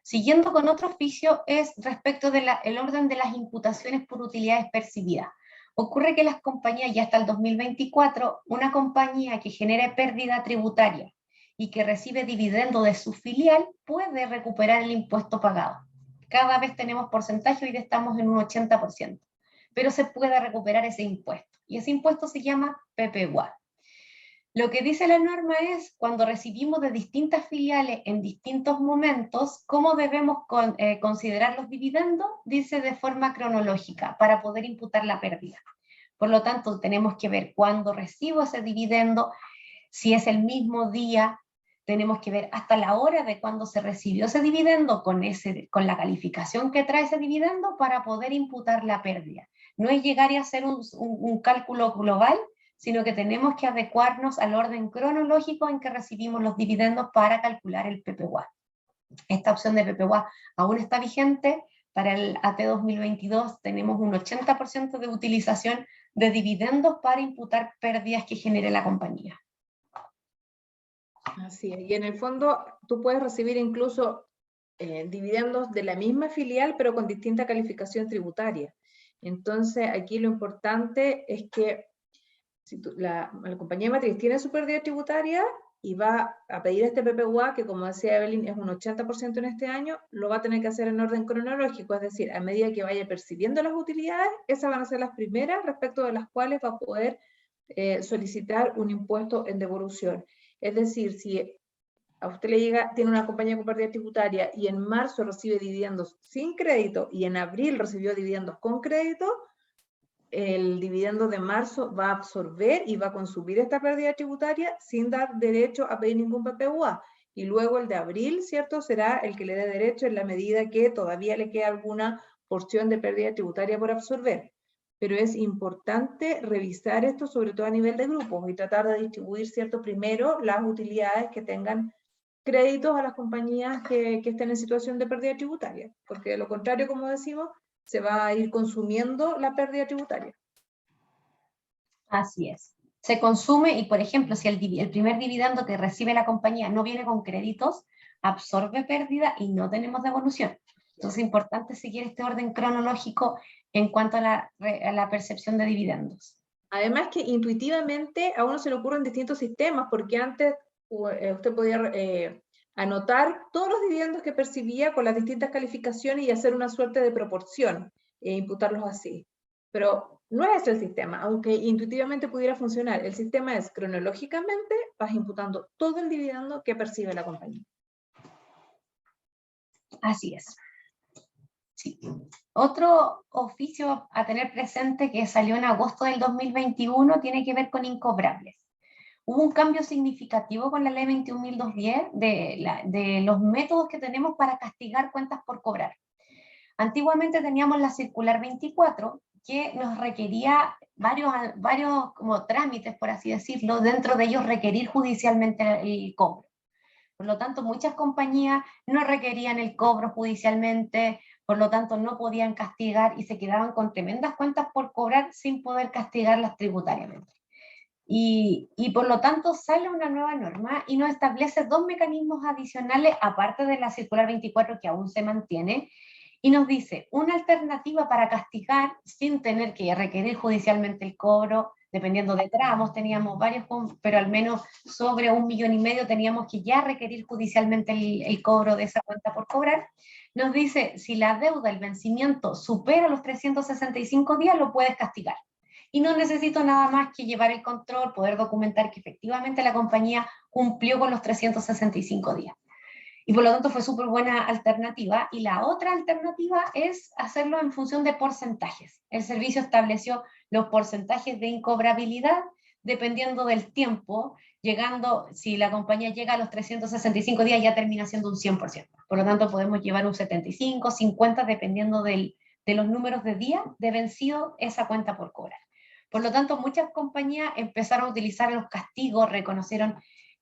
Siguiendo con otro oficio es respecto del orden de las imputaciones por utilidades percibidas. Ocurre que las compañías, ya hasta el 2024, una compañía que genere pérdida tributaria y que recibe dividendo de su filial puede recuperar el impuesto pagado. Cada vez tenemos porcentaje, hoy estamos en un 80%, pero se puede recuperar ese impuesto y ese impuesto se llama PPUA. Lo que dice la norma es, cuando recibimos de distintas filiales en distintos momentos, ¿cómo debemos considerar los dividendos? Dice de forma cronológica, para poder imputar la pérdida. Por lo tanto, tenemos que ver cuándo recibo ese dividendo, si es el mismo día, tenemos que ver hasta la hora de cuándo se recibió ese dividendo con la calificación que trae ese dividendo para poder imputar la pérdida. No es llegar y hacer un cálculo global, sino que tenemos que adecuarnos al orden cronológico en que recibimos los dividendos para calcular el PPUA. Esta opción de PPUA aún está vigente. Para el AT 2022 tenemos un 80% de utilización de dividendos para imputar pérdidas que genere la compañía. Así es. Y en el fondo tú puedes recibir incluso dividendos de la misma filial, pero con distinta calificación tributaria. Entonces aquí lo importante es que si la compañía matriz tiene su pérdida tributaria y va a pedir este PPUA, que como decía Evelyn es un 80% en este año, lo va a tener que hacer en orden cronológico, es decir, a medida que vaya percibiendo las utilidades, esas van a ser las primeras respecto de las cuales va a poder solicitar un impuesto en devolución. Es decir, si a usted le llega, tiene una compañía con pérdida tributaria y en marzo recibe dividendos sin crédito y en abril recibió dividendos con crédito, el dividendo de marzo va a absorber y va a consumir esta pérdida tributaria sin dar derecho a pedir ningún PPUA. Y luego el de abril, ¿cierto? Será el que le dé derecho en la medida que todavía le queda alguna porción de pérdida tributaria por absorber. Pero es importante revisar esto, sobre todo a nivel de grupos, y tratar de distribuir, ¿cierto? Primero las utilidades que tengan créditos a las compañías que estén en situación de pérdida tributaria, porque de lo contrario, como decimos, se va a ir consumiendo la pérdida tributaria. Así es. Se consume y, por ejemplo, si el primer dividendo que recibe la compañía no viene con créditos, absorbe pérdida y no tenemos devolución. Entonces es importante seguir este orden cronológico en cuanto a la percepción de dividendos. Además que intuitivamente a uno se le ocurren distintos sistemas, porque antes usted podía anotar todos los dividendos que percibía con las distintas calificaciones y hacer una suerte de proporción, e imputarlos así. Pero no es el sistema, aunque intuitivamente pudiera funcionar. El sistema es cronológicamente, vas imputando todo el dividendo que percibe la compañía. Así es. Sí. Otro oficio a tener presente que salió en agosto del 2021 tiene que ver con incobrables. Hubo un cambio significativo con la ley 21.210 de los métodos que tenemos para castigar cuentas por cobrar. Antiguamente teníamos la circular 24, que nos requería varios como trámites, por así decirlo, dentro de ellos requerir judicialmente el cobro. Por lo tanto, muchas compañías no requerían el cobro judicialmente, por lo tanto no podían castigar y se quedaban con tremendas cuentas por cobrar sin poder castigarlas tributariamente. Y por lo tanto sale una nueva norma y nos establece dos mecanismos adicionales, aparte de la circular 24 que aún se mantiene, y nos dice una alternativa para castigar sin tener que requerir judicialmente el cobro, dependiendo de tramos, teníamos varios, pero al menos sobre 1,5 millones teníamos que ya requerir judicialmente el cobro de esa cuenta por cobrar. Nos dice, si la deuda, el vencimiento supera los 365 días, lo puedes castigar. Y no necesito nada más que llevar el control, poder documentar que efectivamente la compañía cumplió con los 365 días. Y por lo tanto fue súper buena alternativa. Y la otra alternativa es hacerlo en función de porcentajes. El servicio estableció los porcentajes de incobrabilidad dependiendo del tiempo, llegando, si la compañía llega a los 365 días ya termina siendo un 100%. Por lo tanto podemos llevar un 75, 50, dependiendo de los números de días de vencido esa cuenta por cobrar. Por lo tanto, muchas compañías empezaron a utilizar los castigos, reconocieron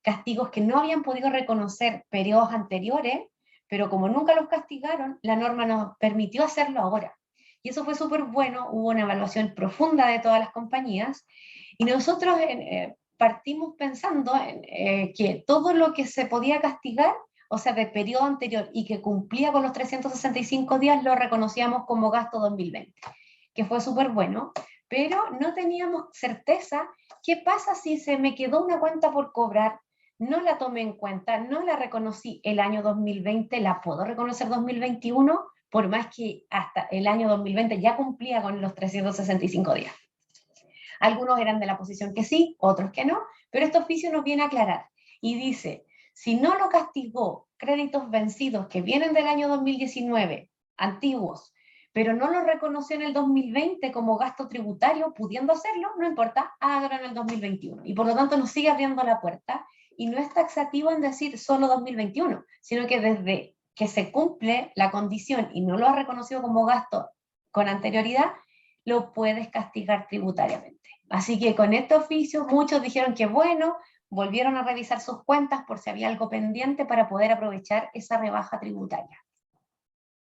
castigos que no habían podido reconocer periodos anteriores, pero como nunca los castigaron, la norma nos permitió hacerlo ahora. Y eso fue súper bueno, hubo una evaluación profunda de todas las compañías, y nosotros partimos pensando que todo lo que se podía castigar, o sea, de periodo anterior y que cumplía con los 365 días, lo reconocíamos como gasto 2020, que fue súper bueno, pero no teníamos certeza qué pasa si se me quedó una cuenta por cobrar, no la tomé en cuenta, no la reconocí el año 2020, la puedo reconocer 2021, por más que hasta el año 2020 ya cumplía con los 365 días. Algunos eran de la posición que sí, otros que no, pero este oficio nos viene a aclarar y dice, si no lo castigó créditos vencidos que vienen del año 2019, antiguos, pero no lo reconoció en el 2020 como gasto tributario, pudiendo hacerlo, no importa, hágalo en el 2021. Y por lo tanto nos sigue abriendo la puerta y no es taxativo en decir solo 2021, sino que desde que se cumple la condición y no lo ha reconocido como gasto con anterioridad, lo puedes castigar tributariamente. Así que con este oficio muchos dijeron que bueno, volvieron a revisar sus cuentas por si había algo pendiente para poder aprovechar esa rebaja tributaria.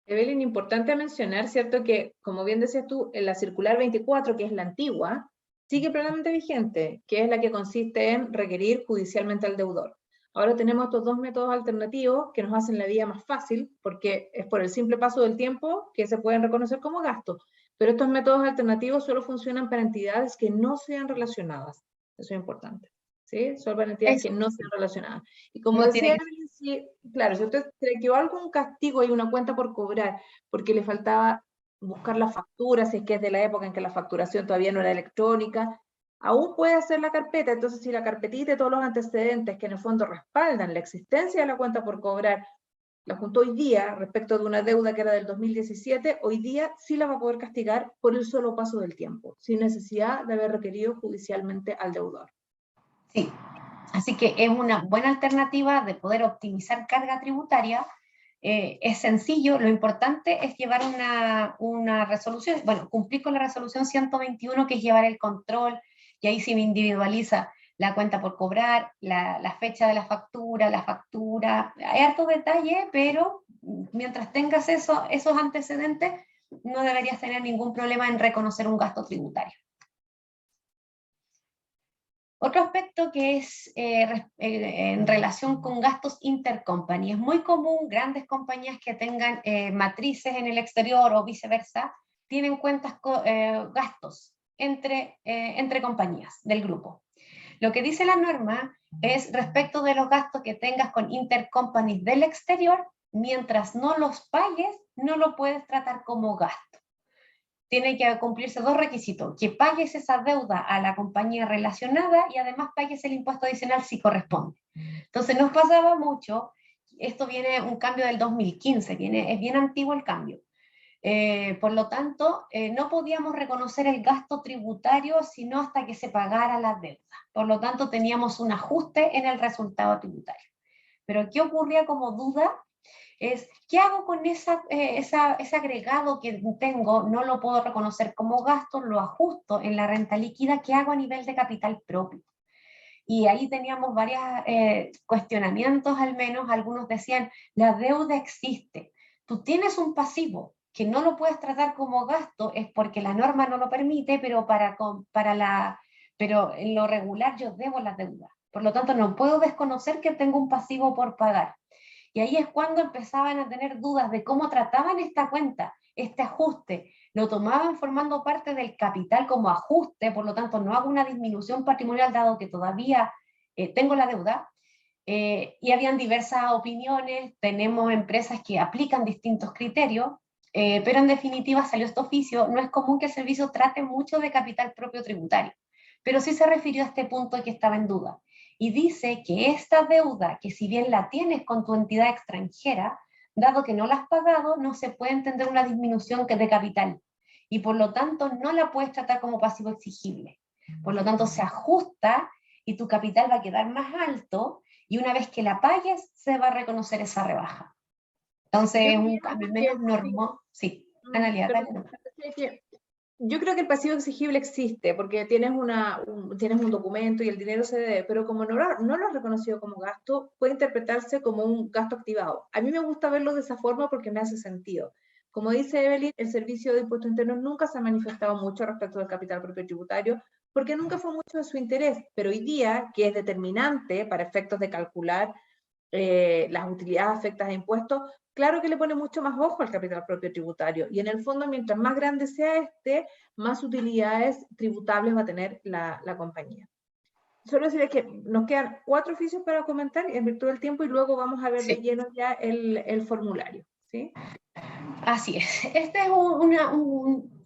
Evelyn, importante mencionar, ¿cierto? Que, como bien decías tú, en la circular 24, que es la antigua, sigue plenamente vigente, que es la que consiste en requerir judicialmente al deudor. Ahora tenemos estos dos métodos alternativos que nos hacen la vida más fácil, porque es por el simple paso del tiempo que se pueden reconocer como gastos. Pero estos métodos alternativos solo funcionan para entidades que no sean relacionadas. Eso es importante. ¿Sí? Solo para entidades que no sean relacionadas. Y como no decía Evelyn, sí, claro, si usted se le quedó algún castigo y una cuenta por cobrar, porque le faltaba buscar la factura, si es que es de la época en que la facturación todavía no era electrónica, aún puede hacer la carpeta. Entonces, si la carpetita y todos los antecedentes que en el fondo respaldan la existencia de la cuenta por cobrar, la juntó hoy día respecto de una deuda que era del 2017, hoy día sí la va a poder castigar por el solo paso del tiempo, sin necesidad de haber requerido judicialmente al deudor. Sí, así que es una buena alternativa de poder optimizar carga tributaria. Es sencillo, lo importante es llevar una resolución, bueno, cumplir con la resolución 121, que es llevar el control, y ahí se me individualiza la cuenta por cobrar, la fecha de la factura, hay harto detalle, pero mientras tengas esos antecedentes, no deberías tener ningún problema en reconocer un gasto tributario. Otro aspecto que es en relación con gastos intercompany. Es muy común grandes compañías que tengan matrices en el exterior o viceversa, tienen cuentas gastos entre compañías del grupo. Lo que dice la norma es respecto de los gastos que tengas con intercompanies del exterior, mientras no los pagues, no lo puedes tratar como gasto. Tiene que cumplirse dos requisitos: que pagues esa deuda a la compañía relacionada y además pagues el impuesto adicional si corresponde. Entonces nos pasaba mucho, esto viene un cambio del 2015, es bien antiguo el cambio. Por lo tanto, no podíamos reconocer el gasto tributario sino hasta que se pagara la deuda. Por lo tanto, teníamos un ajuste en el resultado tributario. Pero ¿qué ocurría como duda? Es, ¿qué hago con ese agregado que tengo? No lo puedo reconocer como gasto, lo ajusto en la renta líquida. ¿Qué hago a nivel de capital propio? Y ahí teníamos varios cuestionamientos, al menos algunos decían, la deuda existe, tú tienes un pasivo que no lo puedes tratar como gasto, es porque la norma no lo permite, pero pero en lo regular yo debo la deuda, por lo tanto no puedo desconocer que tengo un pasivo por pagar. Y ahí es cuando empezaban a tener dudas de cómo trataban esta cuenta, este ajuste. Lo tomaban formando parte del capital como ajuste, por lo tanto no hago una disminución patrimonial dado que todavía tengo la deuda. Y habían diversas opiniones, tenemos empresas que aplican distintos criterios, pero en definitiva salió este oficio. No es común que el servicio trate mucho de capital propio tributario, pero sí se refirió a este punto que estaba en duda. Y dice que esta deuda, que si bien la tienes con tu entidad extranjera, dado que no la has pagado, no se puede entender una disminución de capital. Y por lo tanto no la puedes tratar como pasivo exigible. Por lo tanto se ajusta y tu capital va a quedar más alto y una vez que la pagues se va a reconocer esa rebaja. Entonces, un cambio menos normal. Sí, Analia, dale. Yo creo que el pasivo exigible existe porque tienes un documento y el dinero se debe, pero como no lo has reconocido como gasto, puede interpretarse como un gasto activado. A mí me gusta verlo de esa forma porque me hace sentido. Como dice Evelyn, el Servicio de Impuestos Internos nunca se ha manifestado mucho respecto del capital propio tributario porque nunca fue mucho de su interés, pero hoy día, que es determinante para efectos de calcular las utilidades afectadas a impuestos, claro que le pone mucho más ojo al capital propio tributario. Y en el fondo, mientras más grande sea más utilidades tributables va a tener la compañía. Solo decirles que nos quedan 4 oficios para comentar en virtud del tiempo y luego vamos a ver de lleno ya el formulario. ¿Sí? Así es. Este es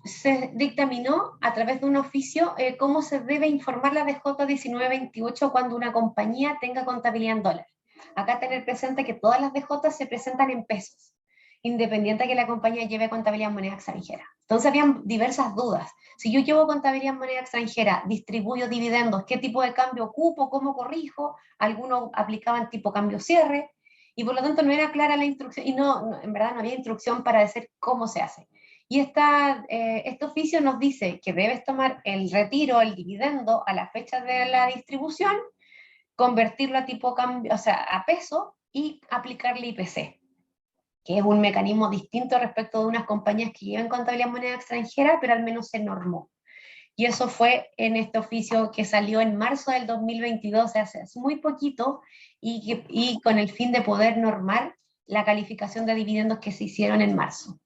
se dictaminó a través de un oficio cómo se debe informar la DJ 1928 cuando una compañía tenga contabilidad en dólares. Acá tener presente que todas las DJ se presentan en pesos, independiente de que la compañía lleve contabilidad en moneda extranjera. Entonces habían diversas dudas. Si yo llevo contabilidad en moneda extranjera, distribuyo dividendos, ¿qué tipo de cambio ocupo? ¿Cómo corrijo? Algunos aplicaban tipo cambio cierre, y por lo tanto no era clara la instrucción, y en verdad no había instrucción para decir cómo se hace. Y este oficio nos dice que debes tomar el retiro, el dividendo, a la fecha de la distribución, convertirlo a tipo cambio, o sea, a peso, y aplicarle IPC, que es un mecanismo distinto respecto de unas compañías que llevan contabilidad en moneda extranjera, pero al menos se normó. Y eso fue en este oficio que salió en marzo del 2022, hace muy poquito, y con el fin de poder normar la calificación de dividendos que se hicieron en marzo.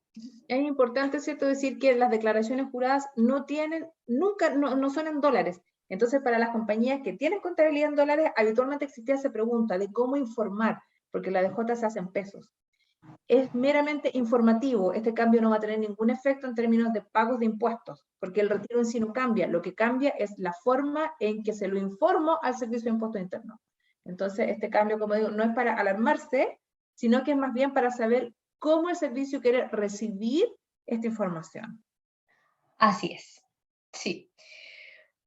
Es importante, ¿cierto?, decir que las declaraciones juradas no son en dólares. Entonces, para las compañías que tienen contabilidad en dólares, habitualmente existía esa pregunta de cómo informar, porque la DJ se hace en pesos. Es meramente informativo, este cambio no va a tener ningún efecto en términos de pagos de impuestos, porque el retiro en sí no cambia, lo que cambia es la forma en que se lo informo al Servicio de Impuestos Internos. Entonces, este cambio, como digo, no es para alarmarse, sino que es más bien para saber cómo el servicio quiere recibir esta información. Así es, sí.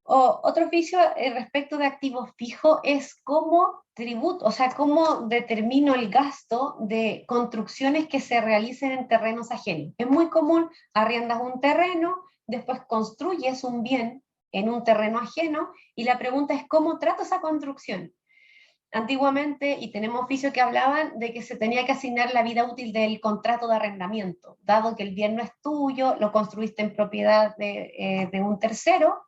Otro oficio respecto de activos fijos es cómo tributo, o sea, cómo determino el gasto de construcciones que se realicen en terrenos ajenos. Es muy común, arriendas un terreno, después construyes un bien en un terreno ajeno, y la pregunta es ¿cómo trato esa construcción? Antiguamente, y tenemos oficios que hablaban de que se tenía que asignar la vida útil del contrato de arrendamiento, dado que el bien no es tuyo, lo construiste en propiedad de un tercero,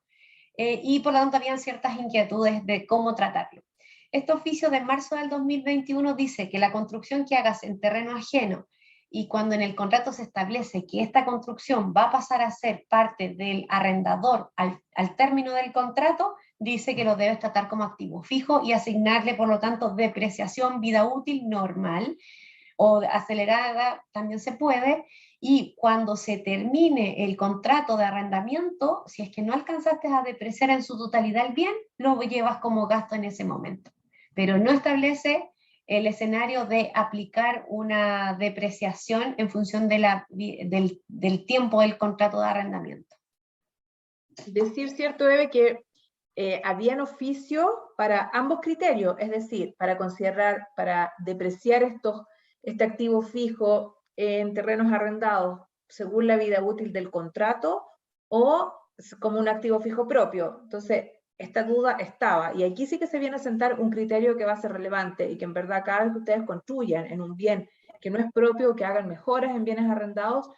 y por lo tanto habían ciertas inquietudes de cómo tratarlo. Este oficio de marzo del 2021 dice que la construcción que hagas en terreno ajeno y cuando en el contrato se establece que esta construcción va a pasar a ser parte del arrendador al término del contrato, dice que lo debes tratar como activo fijo y asignarle, por lo tanto, depreciación vida útil normal o acelerada también se puede, y cuando se termine el contrato de arrendamiento, si es que no alcanzaste a depreciar en su totalidad el bien, lo llevas como gasto en ese momento. Pero no establece el escenario de aplicar una depreciación en función de del tiempo del contrato de arrendamiento. Decir, cierto, Eve, que habían oficio para ambos criterios, es decir, para considerar, para depreciar este activo fijo en terrenos arrendados según la vida útil del contrato o como un activo fijo propio. Entonces, esta duda estaba, y aquí sí que se viene a sentar un criterio que va a ser relevante y que en verdad cada vez que ustedes construyan en un bien que no es propio, que hagan mejoras en bienes arrendados,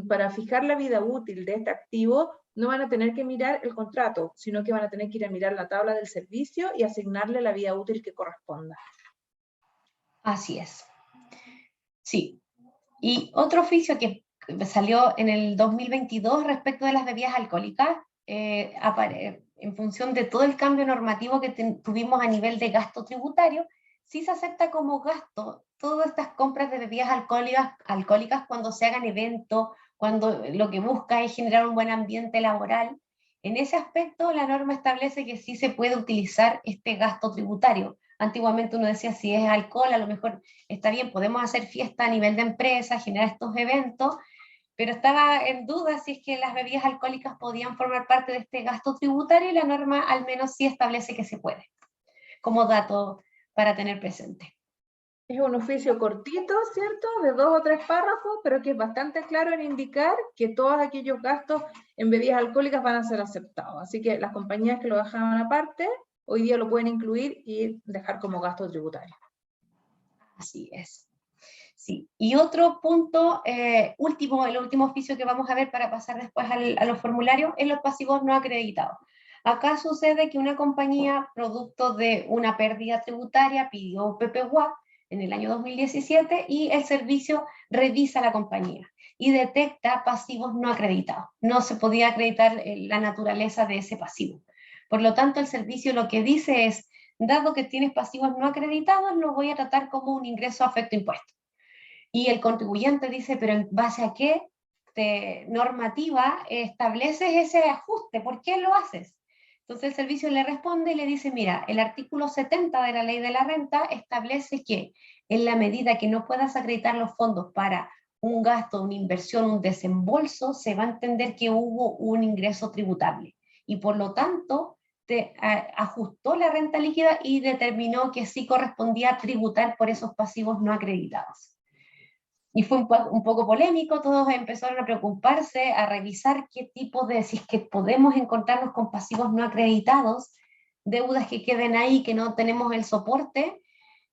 para fijar la vida útil de este activo, no van a tener que mirar el contrato, sino que van a tener que ir a mirar la tabla del servicio y asignarle la vida útil que corresponda. Así es. Sí. Y otro oficio que salió en el 2022 respecto de las bebidas alcohólicas, en función de todo el cambio normativo que tuvimos a nivel de gasto tributario, sí se acepta como gasto todas estas compras de bebidas alcohólicas cuando se hagan eventos, cuando lo que busca es generar un buen ambiente laboral. En ese aspecto, la norma establece que sí se puede utilizar este gasto tributario. Antiguamente uno decía, si es alcohol, a lo mejor está bien, podemos hacer fiesta a nivel de empresa, generar estos eventos, pero estaba en duda si es que las bebidas alcohólicas podían formar parte de este gasto tributario, y la norma al menos sí establece que se puede, como dato para tener presente. Es un oficio cortito, ¿cierto? De 2 o 3 párrafos, pero que es bastante claro en indicar que todos aquellos gastos en bebidas alcohólicas van a ser aceptados. Así que las compañías que lo dejaban aparte, hoy día lo pueden incluir y dejar como gasto tributario. Así es. Sí. Y otro punto, el último oficio que vamos a ver para pasar después a los formularios, es los pasivos no acreditados. Acá sucede que una compañía, producto de una pérdida tributaria, pidió PPWAC en el año 2017 y el servicio revisa la compañía y detecta pasivos no acreditados. No se podía acreditar la naturaleza de ese pasivo. Por lo tanto, el servicio lo que dice es, dado que tienes pasivos no acreditados, lo voy a tratar como un ingreso afecto impuesto. Y el contribuyente dice, pero ¿en base a qué normativa estableces ese ajuste? ¿Por qué lo haces? Entonces el servicio le responde y le dice, mira, el artículo 70 de la Ley de la Renta establece que en la medida que no puedas acreditar los fondos para un gasto, una inversión, un desembolso, se va a entender que hubo un ingreso tributable. Y por lo tanto, ajustó la renta líquida y determinó que sí correspondía tributar por esos pasivos no acreditados. Y fue un poco polémico, todos empezaron a preocuparse, a revisar qué tipo de, si es que podemos encontrarnos con pasivos no acreditados, deudas que queden ahí, que no tenemos el soporte,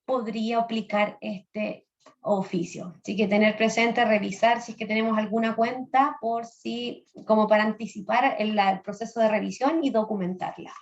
podría aplicar este oficio. Así que tener presente, revisar si es que tenemos alguna cuenta, por si, como para anticipar el proceso de revisión y documentarla.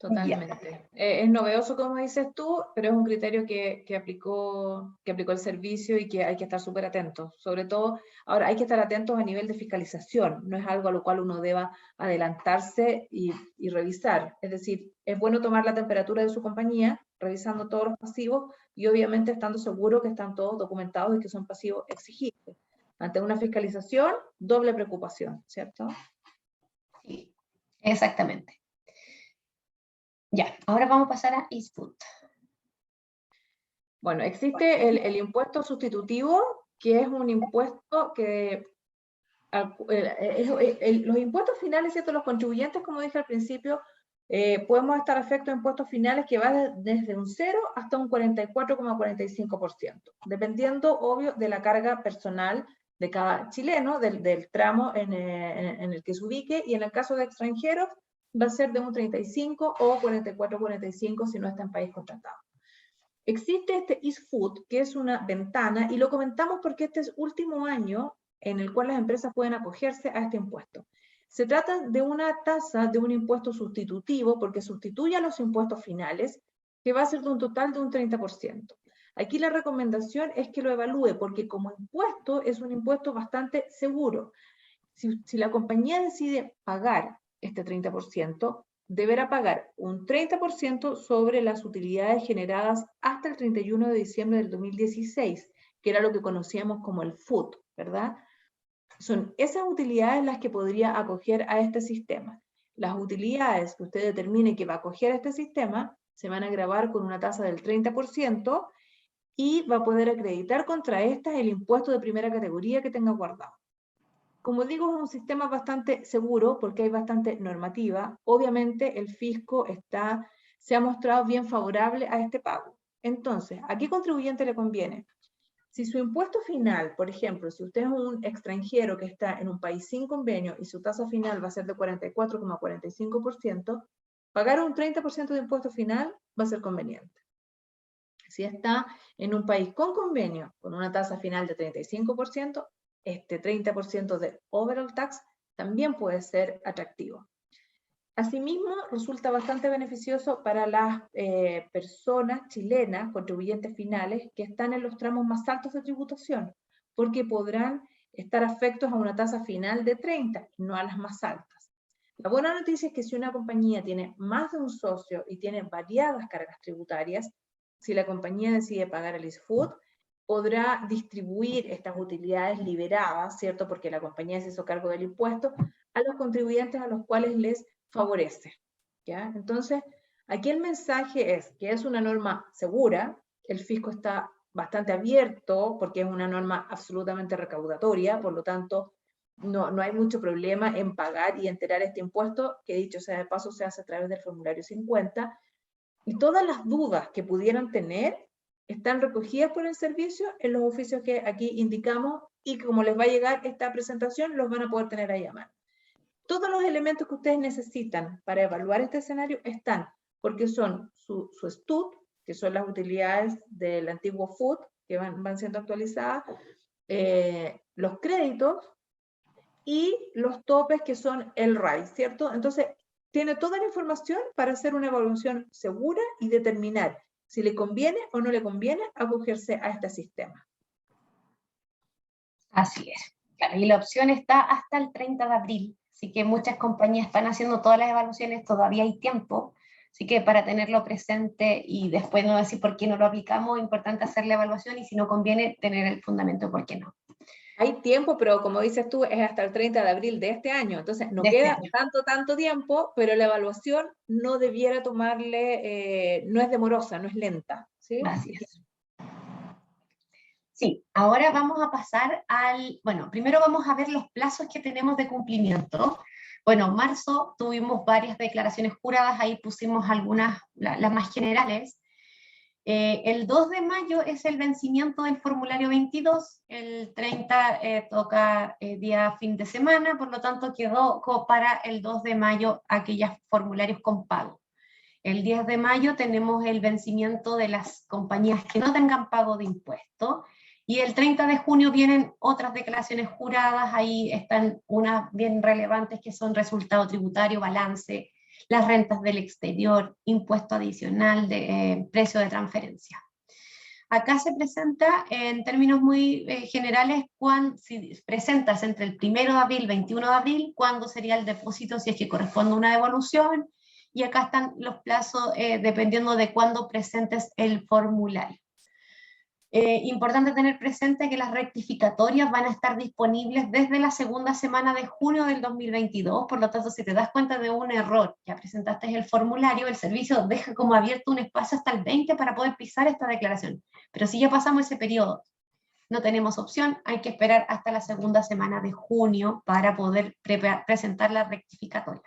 Totalmente. Es novedoso, como dices tú, pero es un criterio que aplicó el servicio y que hay que estar súper atentos. Sobre todo, ahora hay que estar atentos a nivel de fiscalización, no es algo a lo cual uno deba adelantarse y revisar. Es decir, es bueno tomar la temperatura de su compañía, revisando todos los pasivos y obviamente estando seguro que están todos documentados y que son pasivos exigibles. Ante una fiscalización, doble preocupación, ¿cierto? Sí, exactamente. Ya, ahora vamos a pasar a Eastwood. Bueno, existe el impuesto sustitutivo, que es un impuesto que los impuestos finales, ¿cierto? Los contribuyentes, como dije al principio, podemos estar afectos a impuestos finales que van desde un 0 hasta un 44,45%, dependiendo, obvio, de la carga personal de cada chileno, del tramo en el que se ubique, y en el caso de extranjeros va a ser de un 35 o 44,45 si no está en país contratado. Existe este Eastwood, que es una ventana, y lo comentamos porque este es último año en el cual las empresas pueden acogerse a este impuesto. Se trata de una tasa de un impuesto sustitutivo, porque sustituye a los impuestos finales, que va a ser de un total de un 30%. Aquí la recomendación es que lo evalúe, porque como impuesto es un impuesto bastante seguro. Si la compañía decide pagar este 30%, deberá pagar un 30% sobre las utilidades generadas hasta el 31 de diciembre del 2016, que era lo que conocíamos como el FUT, ¿verdad? Son esas utilidades las que podría acoger a este sistema. Las utilidades que usted determine que va a acoger a este sistema se van a gravar con una tasa del 30% y va a poder acreditar contra estas el impuesto de primera categoría que tenga guardado. Como digo, es un sistema bastante seguro porque hay bastante normativa. Obviamente el fisco se ha mostrado bien favorable a este pago. Entonces, ¿a qué contribuyente le conviene? Si su impuesto final, por ejemplo, si usted es un extranjero que está en un país sin convenio y su tasa final va a ser de 44,45%, pagar un 30% de impuesto final va a ser conveniente. Si está en un país con convenio, con una tasa final de 35%, este 30% de overall tax también puede ser atractivo. Asimismo, resulta bastante beneficioso para las personas chilenas, contribuyentes finales, que están en los tramos más altos de tributación, porque podrán estar afectos a una tasa final de 30, no a las más altas. La buena noticia es que si una compañía tiene más de un socio y tiene variadas cargas tributarias, si la compañía decide pagar el ISFUT, podrá distribuir estas utilidades liberadas, ¿cierto? Porque la compañía se hizo cargo del impuesto, a los contribuyentes a los cuales les favorece, ¿ya? Entonces, aquí el mensaje es que es una norma segura, el fisco está bastante abierto porque es una norma absolutamente recaudatoria, por lo tanto, no hay mucho problema en pagar y enterar este impuesto, que dicho sea de paso se hace a través del formulario 50, y todas las dudas que pudieran tener están recogidas por el servicio en los oficios que aquí indicamos, y como les va a llegar esta presentación, los van a poder tener ahí a mano. Todos los elementos que ustedes necesitan para evaluar este escenario están, porque son su STUT, que son las utilidades del antiguo FUT, que van siendo actualizadas, los créditos y los topes, que son el RAI, ¿cierto? Entonces, tiene toda la información para hacer una evaluación segura y determinar si le conviene o no le conviene acogerse a este sistema. Así es. Claro, y la opción está hasta el 30 de abril, así que muchas compañías están haciendo todas las evaluaciones, todavía hay tiempo, así que para tenerlo presente y después no decir por qué no lo aplicamos, es importante hacer la evaluación y si no conviene, tener el fundamento por qué no. Hay tiempo, pero como dices tú, es hasta el 30 de abril de este año, entonces no queda tanto tiempo, pero la evaluación no debiera tomarle, no es demorosa, no es lenta, ¿sí? Así es. Sí, ahora vamos a pasar bueno, primero vamos a ver los plazos que tenemos de cumplimiento. Bueno, en marzo tuvimos varias declaraciones juradas, ahí pusimos algunas, las más generales. El 2 de mayo es el vencimiento del formulario 22, el 30 toca día fin de semana, por lo tanto quedó para el 2 de mayo aquellos formularios con pago. El 10 de mayo tenemos el vencimiento de las compañías que no tengan pago de impuestos, y el 30 de junio vienen otras declaraciones juradas, ahí están unas bien relevantes que son resultado tributario, balance, las rentas del exterior, impuesto adicional, precio de transferencia. Acá se presenta en términos muy generales, si presentas entre el 1 de abril y 21 de abril, cuándo sería el depósito si es que corresponde a una devolución, y acá están los plazos dependiendo de cuándo presentes el formulario. Importante tener presente que las rectificatorias van a estar disponibles desde la segunda semana de junio del 2022, por lo tanto, si te das cuenta de un error, ya presentaste el formulario, el servicio deja como abierto un espacio hasta el 20 para poder pisar esta declaración. Pero si ya pasamos ese periodo, no tenemos opción, hay que esperar hasta la segunda semana de junio para poder presentar la rectificatoria.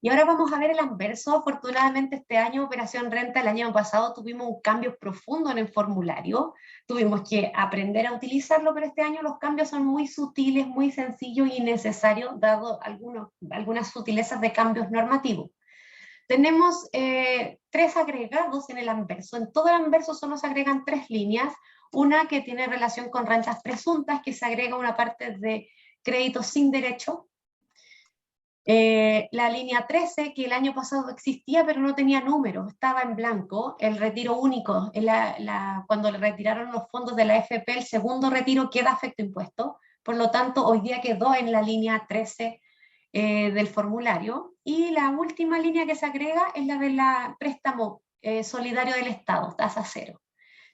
Y ahora vamos a ver el anverso. Afortunadamente este año, Operación Renta, el año pasado tuvimos un cambio profundo en el formulario, tuvimos que aprender a utilizarlo, pero este año los cambios son muy sutiles, muy sencillos y necesarios, dado algunas sutilezas de cambios normativos. Tenemos 3 agregados en el anverso. En todo el anverso solo se agregan 3 líneas, una que tiene relación con rentas presuntas, que se agrega una parte de créditos sin derecho, la línea 13, que el año pasado existía pero no tenía número, estaba en blanco, el retiro único, cuando le retiraron los fondos de la AFP, el segundo retiro queda afecto impuesto, por lo tanto hoy día quedó en la línea 13 del formulario. Y la última línea que se agrega es la del préstamo solidario del Estado, tasa cero.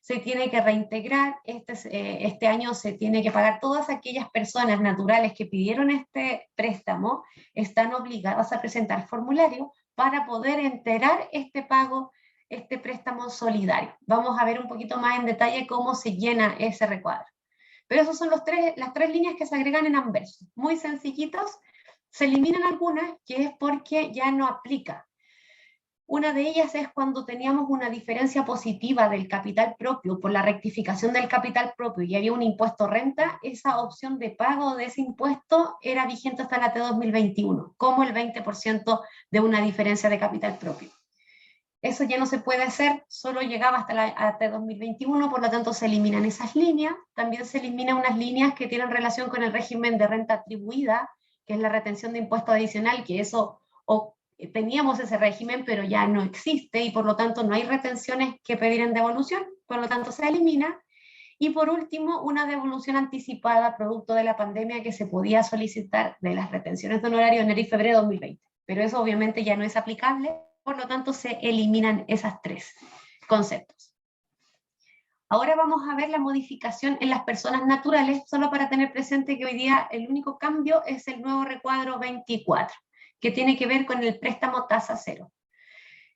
Se tiene que reintegrar, este año se tiene que pagar, todas aquellas personas naturales que pidieron este préstamo están obligadas a presentar formulario para poder integrar este pago, este préstamo solidario. Vamos a ver un poquito más en detalle cómo se llena ese recuadro. Pero esos son las tres líneas que se agregan en anverso, muy sencillitos. Se eliminan algunas, que es porque ya no aplica. Una de ellas es cuando teníamos una diferencia positiva del capital propio por la rectificación del capital propio y había un impuesto renta, esa opción de pago de ese impuesto era vigente hasta la T2021, como el 20% de una diferencia de capital propio. Eso ya no se puede hacer, solo llegaba hasta la T2021, por lo tanto se eliminan esas líneas. También se eliminan unas líneas que tienen relación con el régimen de renta atribuida, que es la retención de impuesto adicional, que eso teníamos ese régimen, pero ya no existe y por lo tanto no hay retenciones que pedir en devolución, por lo tanto se elimina. Y por último, una devolución anticipada producto de la pandemia que se podía solicitar de las retenciones de honorario en enero y febrero de 2020, pero eso obviamente ya no es aplicable, por lo tanto se eliminan esas tres conceptos. Ahora vamos a ver la modificación en las personas naturales, solo para tener presente que hoy día el único cambio es el nuevo recuadro 24, que tiene que ver con el préstamo tasa cero.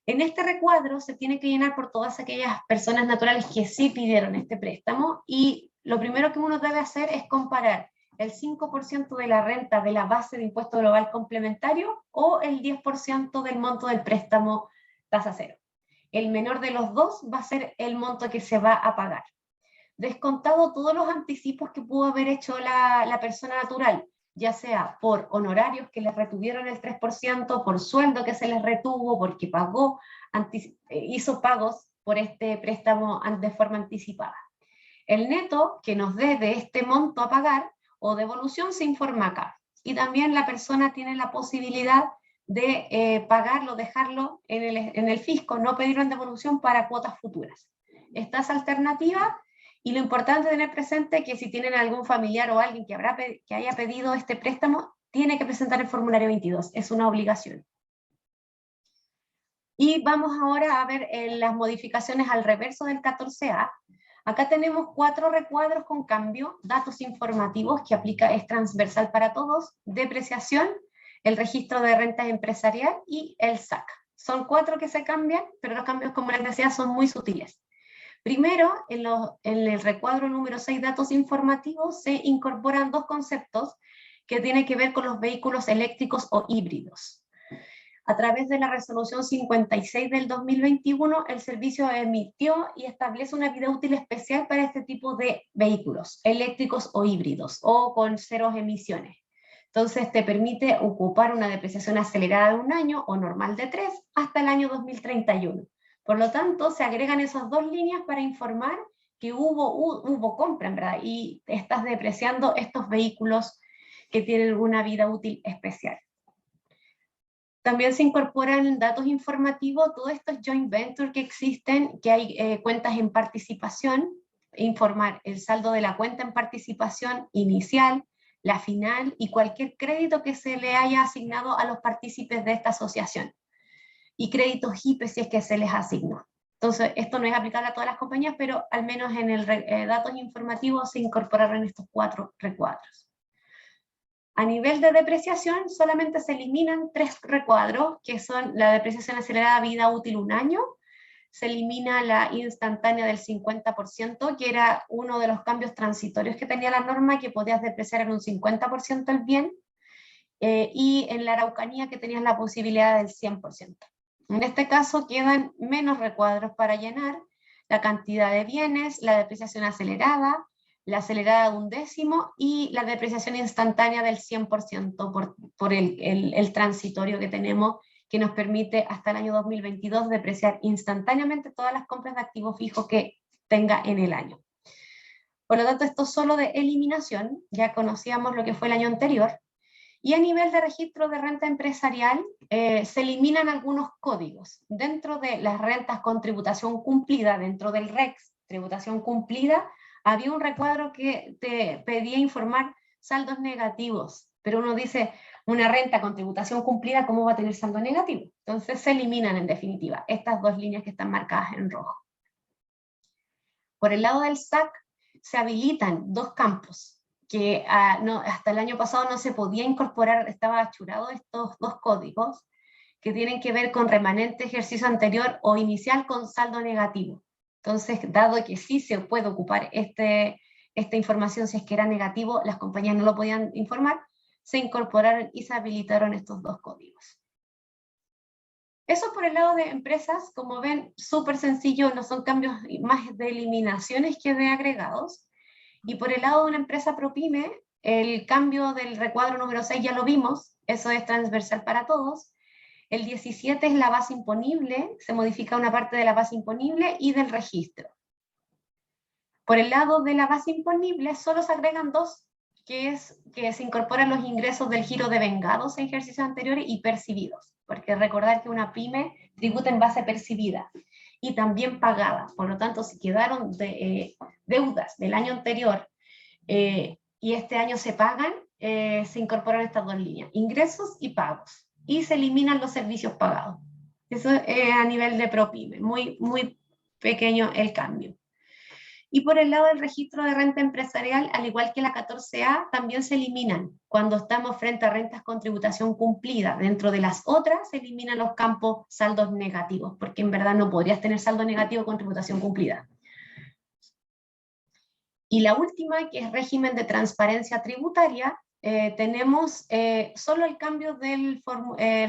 En este recuadro se tiene que llenar por todas aquellas personas naturales que sí pidieron este préstamo, y lo primero que uno debe hacer es comparar el 5% de la renta de la base de impuesto global complementario o el 10% del monto del préstamo tasa cero. El menor de los dos va a ser el monto que se va a pagar. Descontado todos los anticipos que pudo haber hecho la persona natural, ya sea por honorarios que les retuvieron el 3%, por sueldo que se les retuvo, porque pagó, hizo pagos por este préstamo de forma anticipada. El neto que nos dé de este monto a pagar o devolución se informa acá. Y también la persona tiene la posibilidad de pagarlo, dejarlo en el fisco, no pedirlo en devolución para cuotas futuras. Esta es alternativa. Y lo importante es tener presente que si tienen algún familiar o alguien que haya pedido este préstamo, tiene que presentar el formulario 22, es una obligación. Y vamos ahora a ver las modificaciones al reverso del 14A. Acá tenemos 4 recuadros con cambio, datos informativos que es transversal para todos, depreciación, el registro de renta empresarial y el SAC. Son 4 que se cambian, pero los cambios, como les decía, son muy sutiles. Primero, en el recuadro número 6, datos informativos, se incorporan 2 conceptos que tienen que ver con los vehículos eléctricos o híbridos. A través de la resolución 56 del 2021, el servicio emitió y establece una vida útil especial para este tipo de vehículos, eléctricos o híbridos, o con 0 emisiones. Entonces te permite ocupar una depreciación acelerada de 1 año o normal de 3 hasta el año 2031. Por lo tanto, se agregan esas 2 líneas para informar que hubo compra, en verdad, y estás depreciando estos vehículos que tienen una vida útil especial. También se incorporan datos informativos, todos estos joint ventures que existen, que hay cuentas en participación, informar el saldo de la cuenta en participación inicial, la final y cualquier crédito que se le haya asignado a los partícipes de esta asociación. Y créditos IPE si es que se les asigna. Entonces, esto no es aplicable a todas las compañías, pero al menos en el datos informativos se incorporaron estos 4 recuadros. A nivel de depreciación, solamente se eliminan 3 recuadros, que son la depreciación acelerada vida útil 1 año, se elimina la instantánea del 50%, que era uno de los cambios transitorios que tenía la norma, que podías depreciar en un 50% el bien, y en la Araucanía que tenías la posibilidad del 100%. En este caso quedan menos recuadros para llenar, la cantidad de bienes, la depreciación acelerada, la acelerada de 1/10 y la depreciación instantánea del 100% por el transitorio que tenemos, que nos permite hasta el año 2022 depreciar instantáneamente todas las compras de activos fijos que tenga en el año. Por lo tanto, esto es solo de eliminación, ya conocíamos lo que fue el año anterior. Y a nivel de registro de renta empresarial, se eliminan algunos códigos. Dentro de las rentas con tributación cumplida, dentro del REX, tributación cumplida, había un recuadro que te pedía informar saldos negativos, pero uno dice, una renta con tributación cumplida, ¿cómo va a tener saldo negativo? Entonces se eliminan en definitiva estas dos líneas que están marcadas en rojo. Por el lado del SAC se habilitan dos campos que hasta el año pasado no se podía incorporar, estaba achurado estos dos códigos que tienen que ver con remanente ejercicio anterior o inicial con saldo negativo. Entonces, dado que sí se puede ocupar esta información si es que era negativo, las compañías no lo podían informar, se incorporaron y se habilitaron estos dos códigos. Eso por el lado de empresas, como ven, súper sencillo, no son cambios más de eliminaciones que de agregados. Y por el lado de una empresa ProPyme, el cambio del recuadro número 6 ya lo vimos, eso es transversal para todos. El 17 es la base imponible, se modifica una parte de la base imponible y del registro. Por el lado de la base imponible solo se agregan dos, que es que se incorporan los ingresos del giro de vengados en ejercicios anteriores y percibidos, porque recordar que una pyme tributa en base percibida y también pagada. Por lo tanto, si quedaron deudas del año anterior y este año se pagan, se incorporan estas dos líneas, ingresos y pagos, y se eliminan los servicios pagados. Eso es a nivel de ProPyme, muy, muy pequeño el cambio. Y por el lado del registro de renta empresarial, al igual que la 14A, también se eliminan. Cuando estamos frente a rentas con tributación cumplida, dentro de las otras se eliminan los campos saldos negativos, porque en verdad no podrías tener saldo negativo con tributación cumplida. Y la última, que es régimen de transparencia tributaria, tenemos solo el cambio del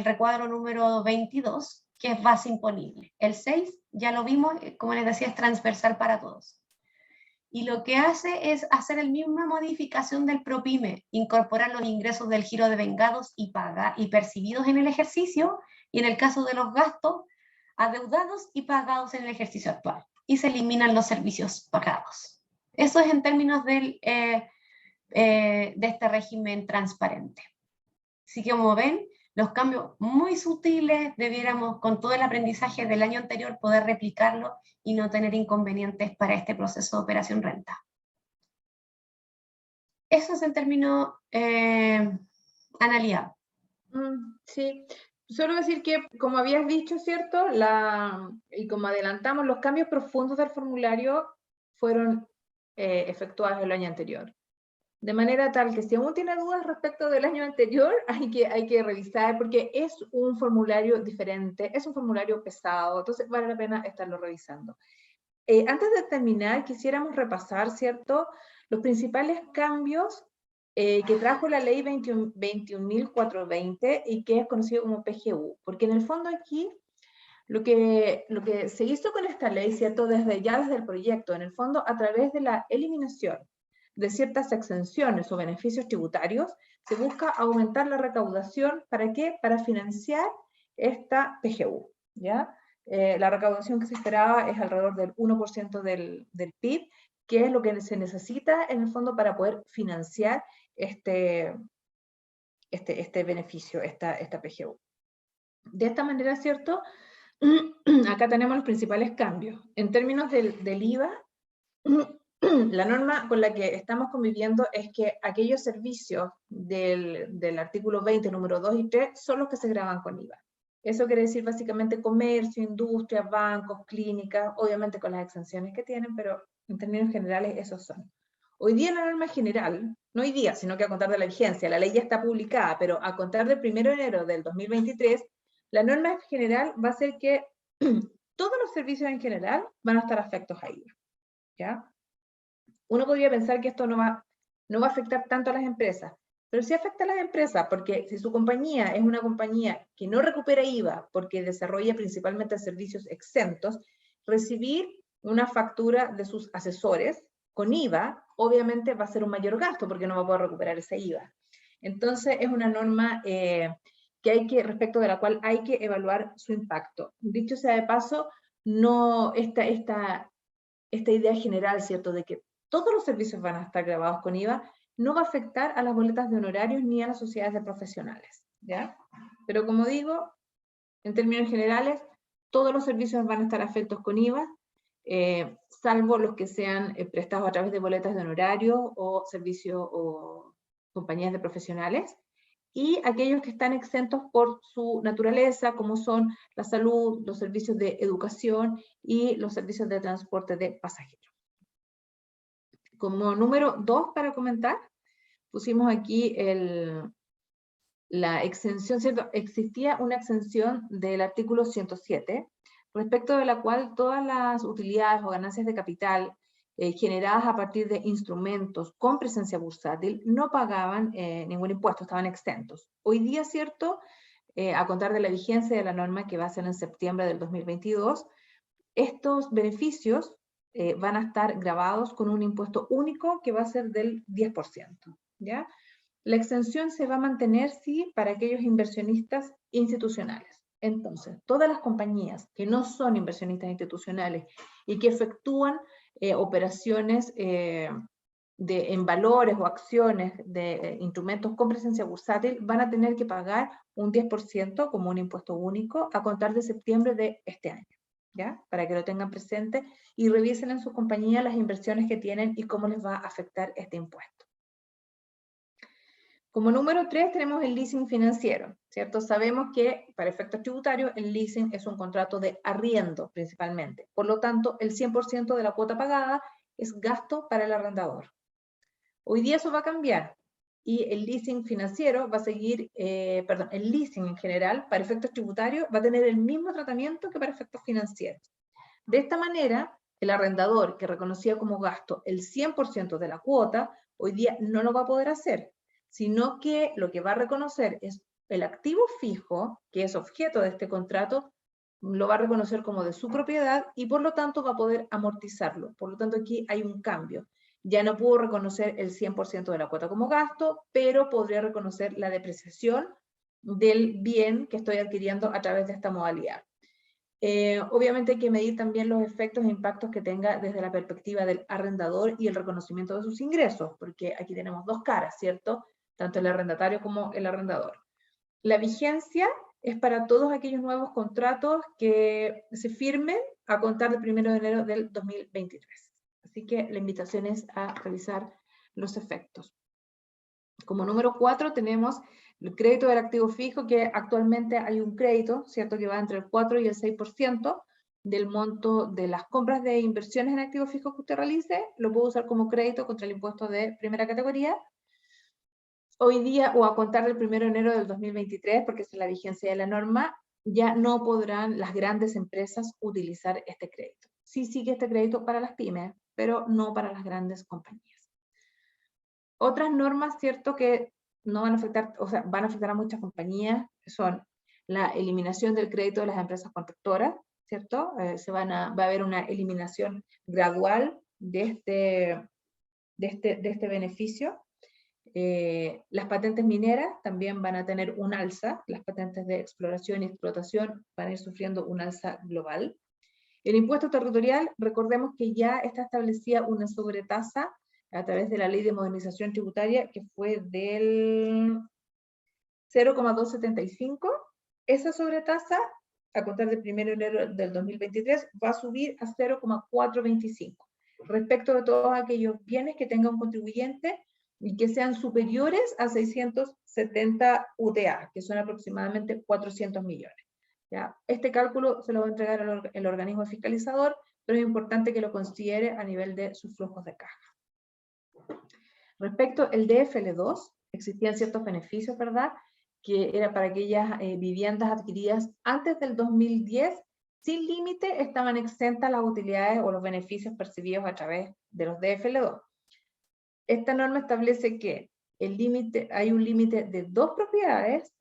recuadro número 22, que es base imponible. El 6, ya lo vimos, como les decía, es transversal para todos. Y lo que hace es hacer la misma modificación del ProPyme, incorporar los ingresos del giro de vengados y percibidos en el ejercicio, y en el caso de los gastos, adeudados y pagados en el ejercicio actual. Y se eliminan los servicios pagados. Eso es en términos de este régimen transparente. Así que como ven, los cambios muy sutiles, debiéramos con todo el aprendizaje del año anterior poder replicarlo y no tener inconvenientes para este proceso de operación renta. Eso es en términos Analía. Sí, solo decir que, como habías dicho, ¿cierto? Y como adelantamos, los cambios profundos del formulario fueron efectuados el año anterior. De manera tal que si aún tiene dudas respecto del año anterior, hay que revisar, porque es un formulario diferente, es un formulario pesado, entonces vale la pena estarlo revisando. Antes de terminar, quisiéramos repasar, ¿cierto?, los principales cambios que trajo la ley 21.420 y que es conocido como PGU, porque en el fondo aquí lo que se hizo con esta ley, ¿cierto?, desde el proyecto, en el fondo a través de la eliminación de ciertas exenciones o beneficios tributarios, se busca aumentar la recaudación, ¿para qué? Para financiar esta PGU, ¿ya? La recaudación que se esperaba es alrededor del 1% del PIB, que es lo que se necesita en el fondo para poder financiar este beneficio, esta PGU. De esta manera, ¿cierto? Acá tenemos los principales cambios. En términos del IVA, la norma con la que estamos conviviendo es que aquellos servicios del artículo 20, número 2 y 3, son los que se graban con IVA. Eso quiere decir básicamente comercio, industria, bancos, clínicas, obviamente con las exenciones que tienen, pero en términos generales esos son. Hoy día la norma general, no hoy día, sino que a contar de la vigencia, la ley ya está publicada, pero a contar del 1 de enero del 2023, la norma general va a ser que todos los servicios en general van a estar afectos a IVA, ¿ya? Uno podría pensar que esto no va a afectar tanto a las empresas, pero sí afecta a las empresas, porque si su compañía es una compañía que no recupera IVA porque desarrolla principalmente servicios exentos, recibir una factura de sus asesores con IVA, obviamente va a ser un mayor gasto porque no va a poder recuperar ese IVA. Entonces es una norma respecto de la cual hay que evaluar su impacto. Dicho sea de paso, no esta idea general, ¿cierto?, de que todos los servicios van a estar grabados con IVA, no va a afectar a las boletas de honorarios ni a las sociedades de profesionales, ¿ya? Pero como digo, en términos generales, todos los servicios van a estar afectos con IVA, salvo los que sean prestados a través de boletas de honorario o servicios o compañías de profesionales, y aquellos que están exentos por su naturaleza, como son la salud, los servicios de educación y los servicios de transporte de pasajeros. Como número 2 para comentar, pusimos aquí la exención, ¿cierto? Existía una exención del artículo 107, respecto de la cual todas las utilidades o ganancias de capital generadas a partir de instrumentos con presencia bursátil no pagaban ningún impuesto, estaban exentos. Hoy día, ¿cierto? A contar de la vigencia de la norma que va a ser en septiembre del 2022, estos beneficios van a estar grabados con un impuesto único que va a ser del 10%, ¿ya? La exención se va a mantener, sí, para aquellos inversionistas institucionales. Entonces, todas las compañías que no son inversionistas institucionales y que efectúan operaciones en valores o acciones de instrumentos con presencia bursátil van a tener que pagar un 10% como un impuesto único a contar de septiembre de este año, ¿ya? Para que lo tengan presente y revisen en su compañía las inversiones que tienen y cómo les va a afectar este impuesto. Como número 3 tenemos el leasing financiero, ¿cierto? Sabemos que para efectos tributarios el leasing es un contrato de arriendo principalmente. Por lo tanto, el 100% de la cuota pagada es gasto para el arrendador. Hoy día eso va a cambiar y el leasing financiero va a seguir, el leasing en general para efectos tributarios va a tener el mismo tratamiento que para efectos financieros. De esta manera, el arrendador que reconocía como gasto el 100% de la cuota, hoy día no lo va a poder hacer, sino que lo que va a reconocer es el activo fijo, que es objeto de este contrato, lo va a reconocer como de su propiedad y por lo tanto va a poder amortizarlo. Por lo tanto, aquí hay un cambio. Ya no puedo reconocer el 100% de la cuota como gasto, pero podría reconocer la depreciación del bien que estoy adquiriendo a través de esta modalidad. Obviamente hay que medir también los efectos e impactos que tenga desde la perspectiva del arrendador y el reconocimiento de sus ingresos, porque aquí tenemos dos caras, ¿cierto? Tanto el arrendatario como el arrendador. La vigencia es para todos aquellos nuevos contratos que se firmen a contar del 1 de enero del 2023. Así que la invitación es a revisar los efectos. Como número 4 tenemos el crédito del activo fijo, que actualmente hay un crédito, ¿cierto? Que va entre el 4 y el 6% del monto de las compras de inversiones en activos fijos que usted realice, lo puede usar como crédito contra el impuesto de primera categoría. Hoy día, o a contar del 1 de enero del 2023, porque es la vigencia de la norma, ya no podrán las grandes empresas utilizar este crédito. Sí sigue este crédito para las pymes, pero no para las grandes compañías. Otras normas, ¿cierto?, que no van a afectar, o sea, van a afectar a muchas compañías, son la eliminación del crédito de las empresas constructoras, ¿cierto? Va a haber una eliminación gradual de este beneficio. Las patentes mineras también van a tener un alza, las patentes de exploración y explotación van a ir sufriendo un alza global. El impuesto territorial, recordemos que ya está establecida una sobretasa a través de la Ley de Modernización Tributaria, que fue del 0,275. Esa sobretasa, a contar del 1 de enero del 2023, va a subir a 0,425, respecto de todos aquellos bienes que tenga un contribuyente y que sean superiores a 670 UTA, que son aproximadamente 400 millones. ¿Ya? Este cálculo se lo va a entregar el organismo fiscalizador, pero es importante que lo considere a nivel de sus flujos de caja. Respecto al DFL2, existían ciertos beneficios, ¿verdad?, que era para aquellas viviendas adquiridas antes del 2010, sin límite estaban exentas las utilidades o los beneficios percibidos a través de los DFL2. Esta norma establece que hay un límite de 2 propiedades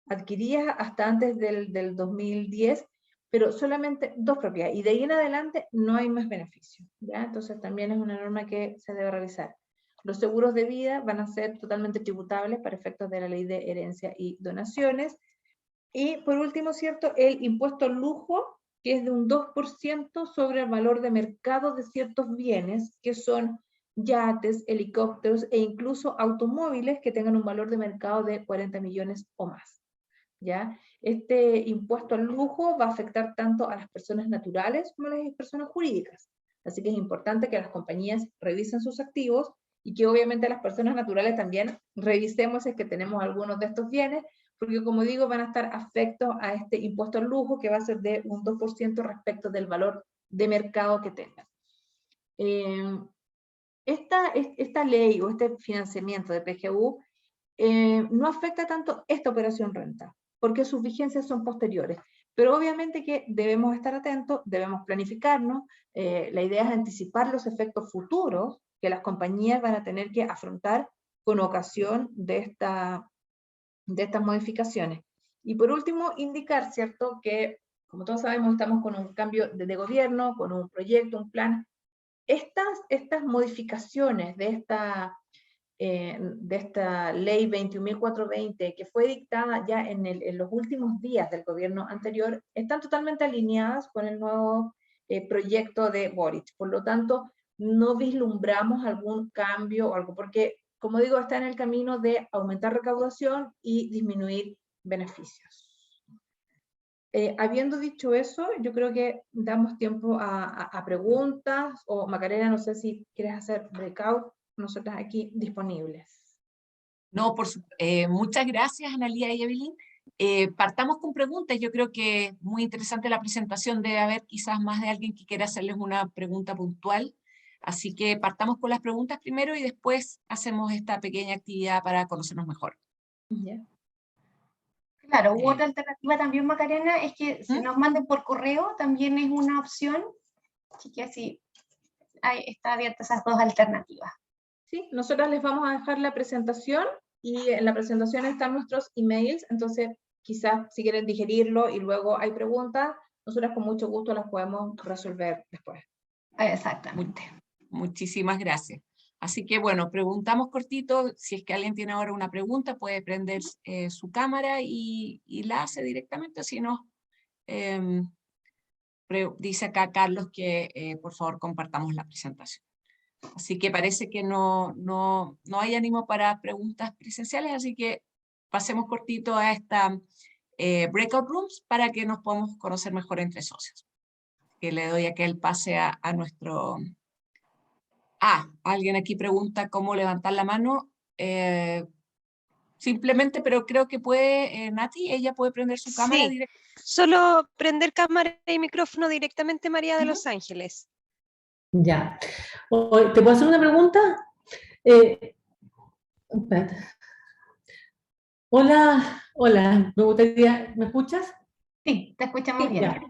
adquiridas hasta antes del 2010, pero solamente 2 propiedades, y de ahí en adelante no hay más beneficios, ¿ya? Entonces también es una norma que se debe revisar. Los seguros de vida van a ser totalmente tributables para efectos de la ley de herencia y donaciones. Y por último, ¿cierto?, el impuesto al lujo, que es de un 2% sobre el valor de mercado de ciertos bienes, que son yates, helicópteros e incluso automóviles que tengan un valor de mercado de 40 millones o más. ¿Ya? Este impuesto al lujo va a afectar tanto a las personas naturales como a las personas jurídicas. Así que es importante que las compañías revisen sus activos y que obviamente las personas naturales también revisemos si es que tenemos algunos de estos bienes, porque como digo, van a estar afectos a este impuesto al lujo que va a ser de un 2% respecto del valor de mercado que tengan. Esta ley o este financiamiento de PGU no afecta tanto esta operación renta, porque sus vigencias son posteriores. Pero obviamente que debemos estar atentos, debemos planificarnos. La idea es anticipar los efectos futuros que las compañías van a tener que afrontar con ocasión de estas modificaciones. Y por último, indicar, ¿cierto?, que como todos sabemos estamos con un cambio de gobierno, con un proyecto, un plan. Estas modificaciones de esta ley 21.420, que fue dictada ya en los últimos días del gobierno anterior, están totalmente alineadas con el nuevo proyecto de Boric. Por lo tanto, no vislumbramos algún cambio o algo, porque, como digo, está en el camino de aumentar recaudación y disminuir beneficios. Habiendo dicho eso, yo creo que damos tiempo a preguntas, o Macarena, no sé si quieres hacer breakout, nosotras aquí disponibles. No, muchas gracias, Analía y Evelyn. Partamos con preguntas. Yo creo que es muy interesante la presentación. Debe haber quizás más de alguien que quiera hacerles una pregunta puntual. Así que partamos con las preguntas primero y después hacemos esta pequeña actividad para conocernos mejor. Yeah. Claro, otra alternativa también, Macarena, es que se nos manden por correo, también es una opción. Así que así está abierta esas dos alternativas. Sí, nosotras les vamos a dejar la presentación y en la presentación están nuestros emails, entonces quizás si quieren digerirlo y luego hay preguntas, nosotras con mucho gusto las podemos resolver después. Exactamente. Muchísimas gracias. Así que bueno, preguntamos cortito. Si es que alguien tiene ahora una pregunta, puede prender su cámara y la hace directamente. Si no, dice acá Carlos que por favor compartamos la presentación. Así que parece que no hay ánimo para preguntas presenciales, así que pasemos cortito a esta breakout rooms para que nos podamos conocer mejor entre socios. Que le doy aquí el pase a nuestro... alguien aquí pregunta cómo levantar la mano. Simplemente, pero creo que puede, Nati, ella puede prender su cámara directamente. Solo prender cámara y micrófono directamente, María de Los Ángeles. Ya. ¿Te puedo hacer una pregunta? Hola, me gustaría, ¿me escuchas? Sí, te escuchamos bien.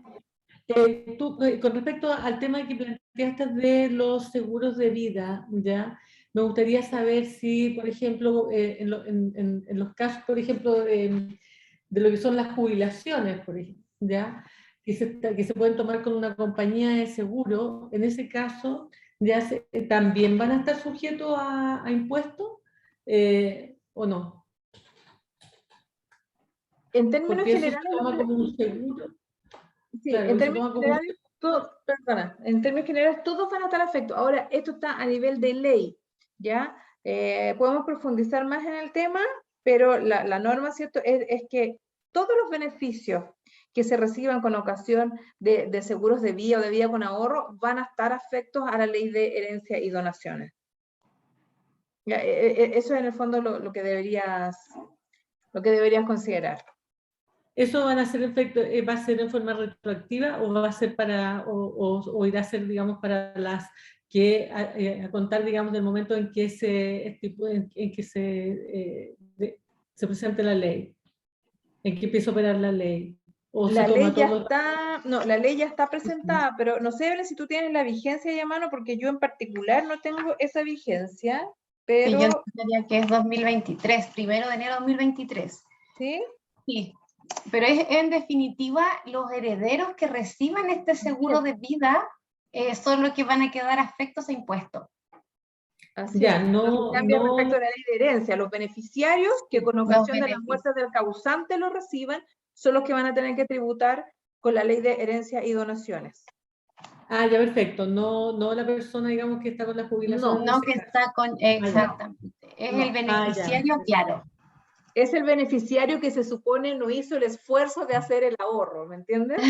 Tú, con respecto al tema que planteaste de los seguros de vida, ¿ya? Me gustaría saber si, por ejemplo, en los casos, por ejemplo, de lo que son las jubilaciones, por ejemplo, ¿ya? Que se pueden tomar con una compañía de seguro, en ese caso, ¿ya también van a estar sujetos a impuestos o no? En términos generales, sí, claro, en términos generales, en términos generales todos van a estar afectados. Ahora, esto está a nivel de ley, ¿ya? Podemos profundizar más en el tema, pero la norma, ¿cierto?, es que todos los beneficios que se reciban con ocasión de seguros de vida o de vida con ahorro van a estar afectos a la ley de herencia y donaciones. ¿Ya? Eso es en el fondo lo que deberías considerar. ¿Eso va a ser en forma retroactiva o va a ser o irá a ser, digamos, para las que a contar, digamos, del momento en que se presente la ley, en que empieza a operar la ley? La ley ya está presentada, pero no sé, Evelyn, si tú tienes la vigencia ya a mano, porque yo en particular no tengo esa vigencia, pero... Sí, yo diría que es 2023, 1 de enero de 2023. ¿Sí? Sí, pero es en definitiva los herederos que reciban este seguro de vida son los que van a quedar afectos a impuestos. Así ya, es. Cambia respecto a la ley de herencia. Los beneficiarios que con ocasión de la muerte del causante lo reciban son los que van a tener que tributar con la ley de herencia y donaciones. Ah, ya, perfecto. No, no la persona, digamos, que está con la jubilación. No que está con, exactamente. Es No. el beneficiario, claro. Es el beneficiario que se supone no hizo el esfuerzo de hacer el ahorro, ¿me entiendes?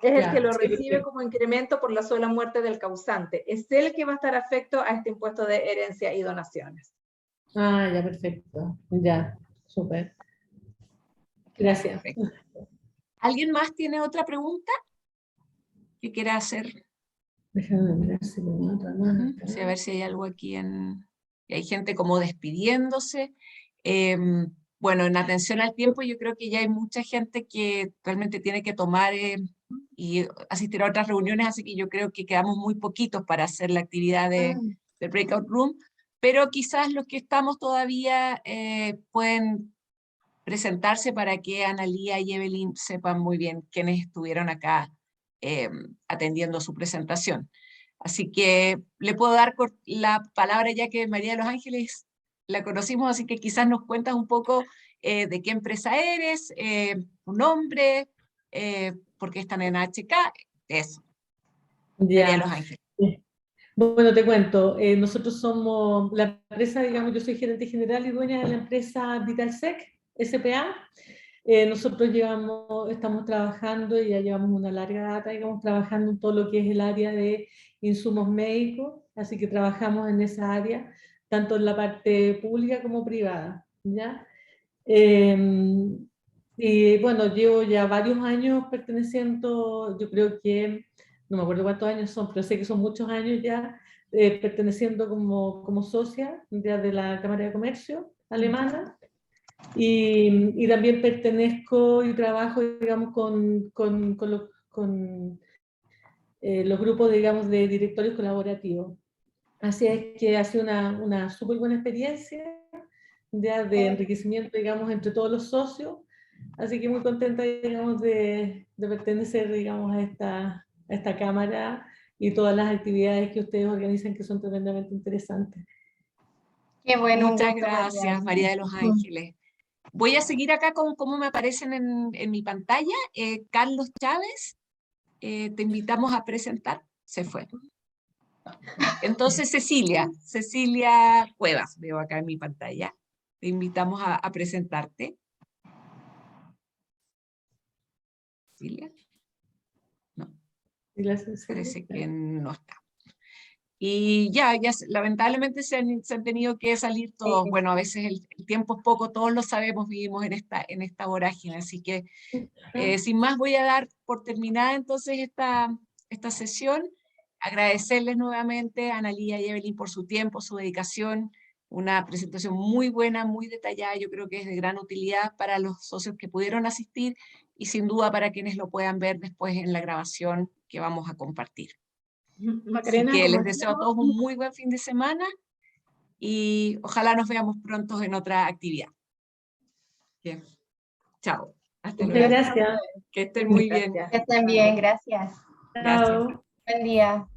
Es el Ya, que lo sí, recibe perfecto. como incremento por la sola muerte del causante. Es el que va a estar afecto a este impuesto de herencia y donaciones. Ah, ya, perfecto. Ya, súper. Gracias. Perfecto. ¿Alguien más tiene otra pregunta que quiera hacer? Déjame mirar si tengo otra más. Sí, a ver si hay algo aquí en... y hay gente como despidiéndose. Bueno, en atención al tiempo, yo creo que ya hay mucha gente que realmente tiene que tomar y asistir a otras reuniones, así que yo creo que quedamos muy poquitos para hacer la actividad del breakout room, pero quizás los que estamos todavía pueden presentarse para que Analía y Evelyn sepan muy bien quiénes estuvieron acá atendiendo su presentación. Así que le puedo dar la palabra ya que María de los Ángeles la conocimos, así que quizás nos cuentas un poco de qué empresa eres, tu nombre, por qué están en HK, eso. María de los Ya. Ángeles. Bueno, te cuento. Nosotros somos la empresa, digamos, yo soy gerente general y dueña de la empresa VitalSec, SPA. Nosotros estamos trabajando y ya llevamos una larga data, digamos, trabajando en todo lo que es el área de insumos médicos, así que trabajamos en esa área, tanto en la parte pública como privada, ¿ya? Y bueno, llevo ya varios años perteneciendo, yo creo que, no me acuerdo cuántos años son, pero sé que son muchos años ya, perteneciendo como socia ya de la Cámara de Comercio alemana. Y también pertenezco y trabajo, digamos, con los grupos, digamos, de directorios colaborativos. Así es que ha sido una súper buena experiencia ya de enriquecimiento, digamos, entre todos los socios. Así que muy contenta, digamos, de pertenecer, digamos, a esta cámara y todas las actividades que ustedes organizan que son tremendamente interesantes. Qué bueno, un Muchas gusto, gracias, María de los Ángeles. Voy a seguir acá con cómo me aparecen en mi pantalla. Carlos Chávez, te invitamos a presentar. Se fue. Entonces, Cecilia Cuevas, veo acá en mi pantalla. Te invitamos a presentarte. Cecilia. No, parece que no está. Y ya lamentablemente se han tenido que salir todos. Bueno, a veces el tiempo es poco, todos lo sabemos, vivimos en esta vorágine. Así que, sin más, voy a dar por terminada entonces esta sesión. Agradecerles nuevamente a Analía y Evelyn por su tiempo, su dedicación. Una presentación muy buena, muy detallada. Yo creo que es de gran utilidad para los socios que pudieron asistir y sin duda para quienes lo puedan ver después en la grabación que vamos a compartir. Así Macarena, que como les deseo a todos un muy buen fin de semana y ojalá nos veamos pronto en otra actividad. Bien. Chao. Hasta Muchas luego. gracias. Que estén muy bien. gracias. Que estén bien, gracias. Gracias. Chao. Buen día.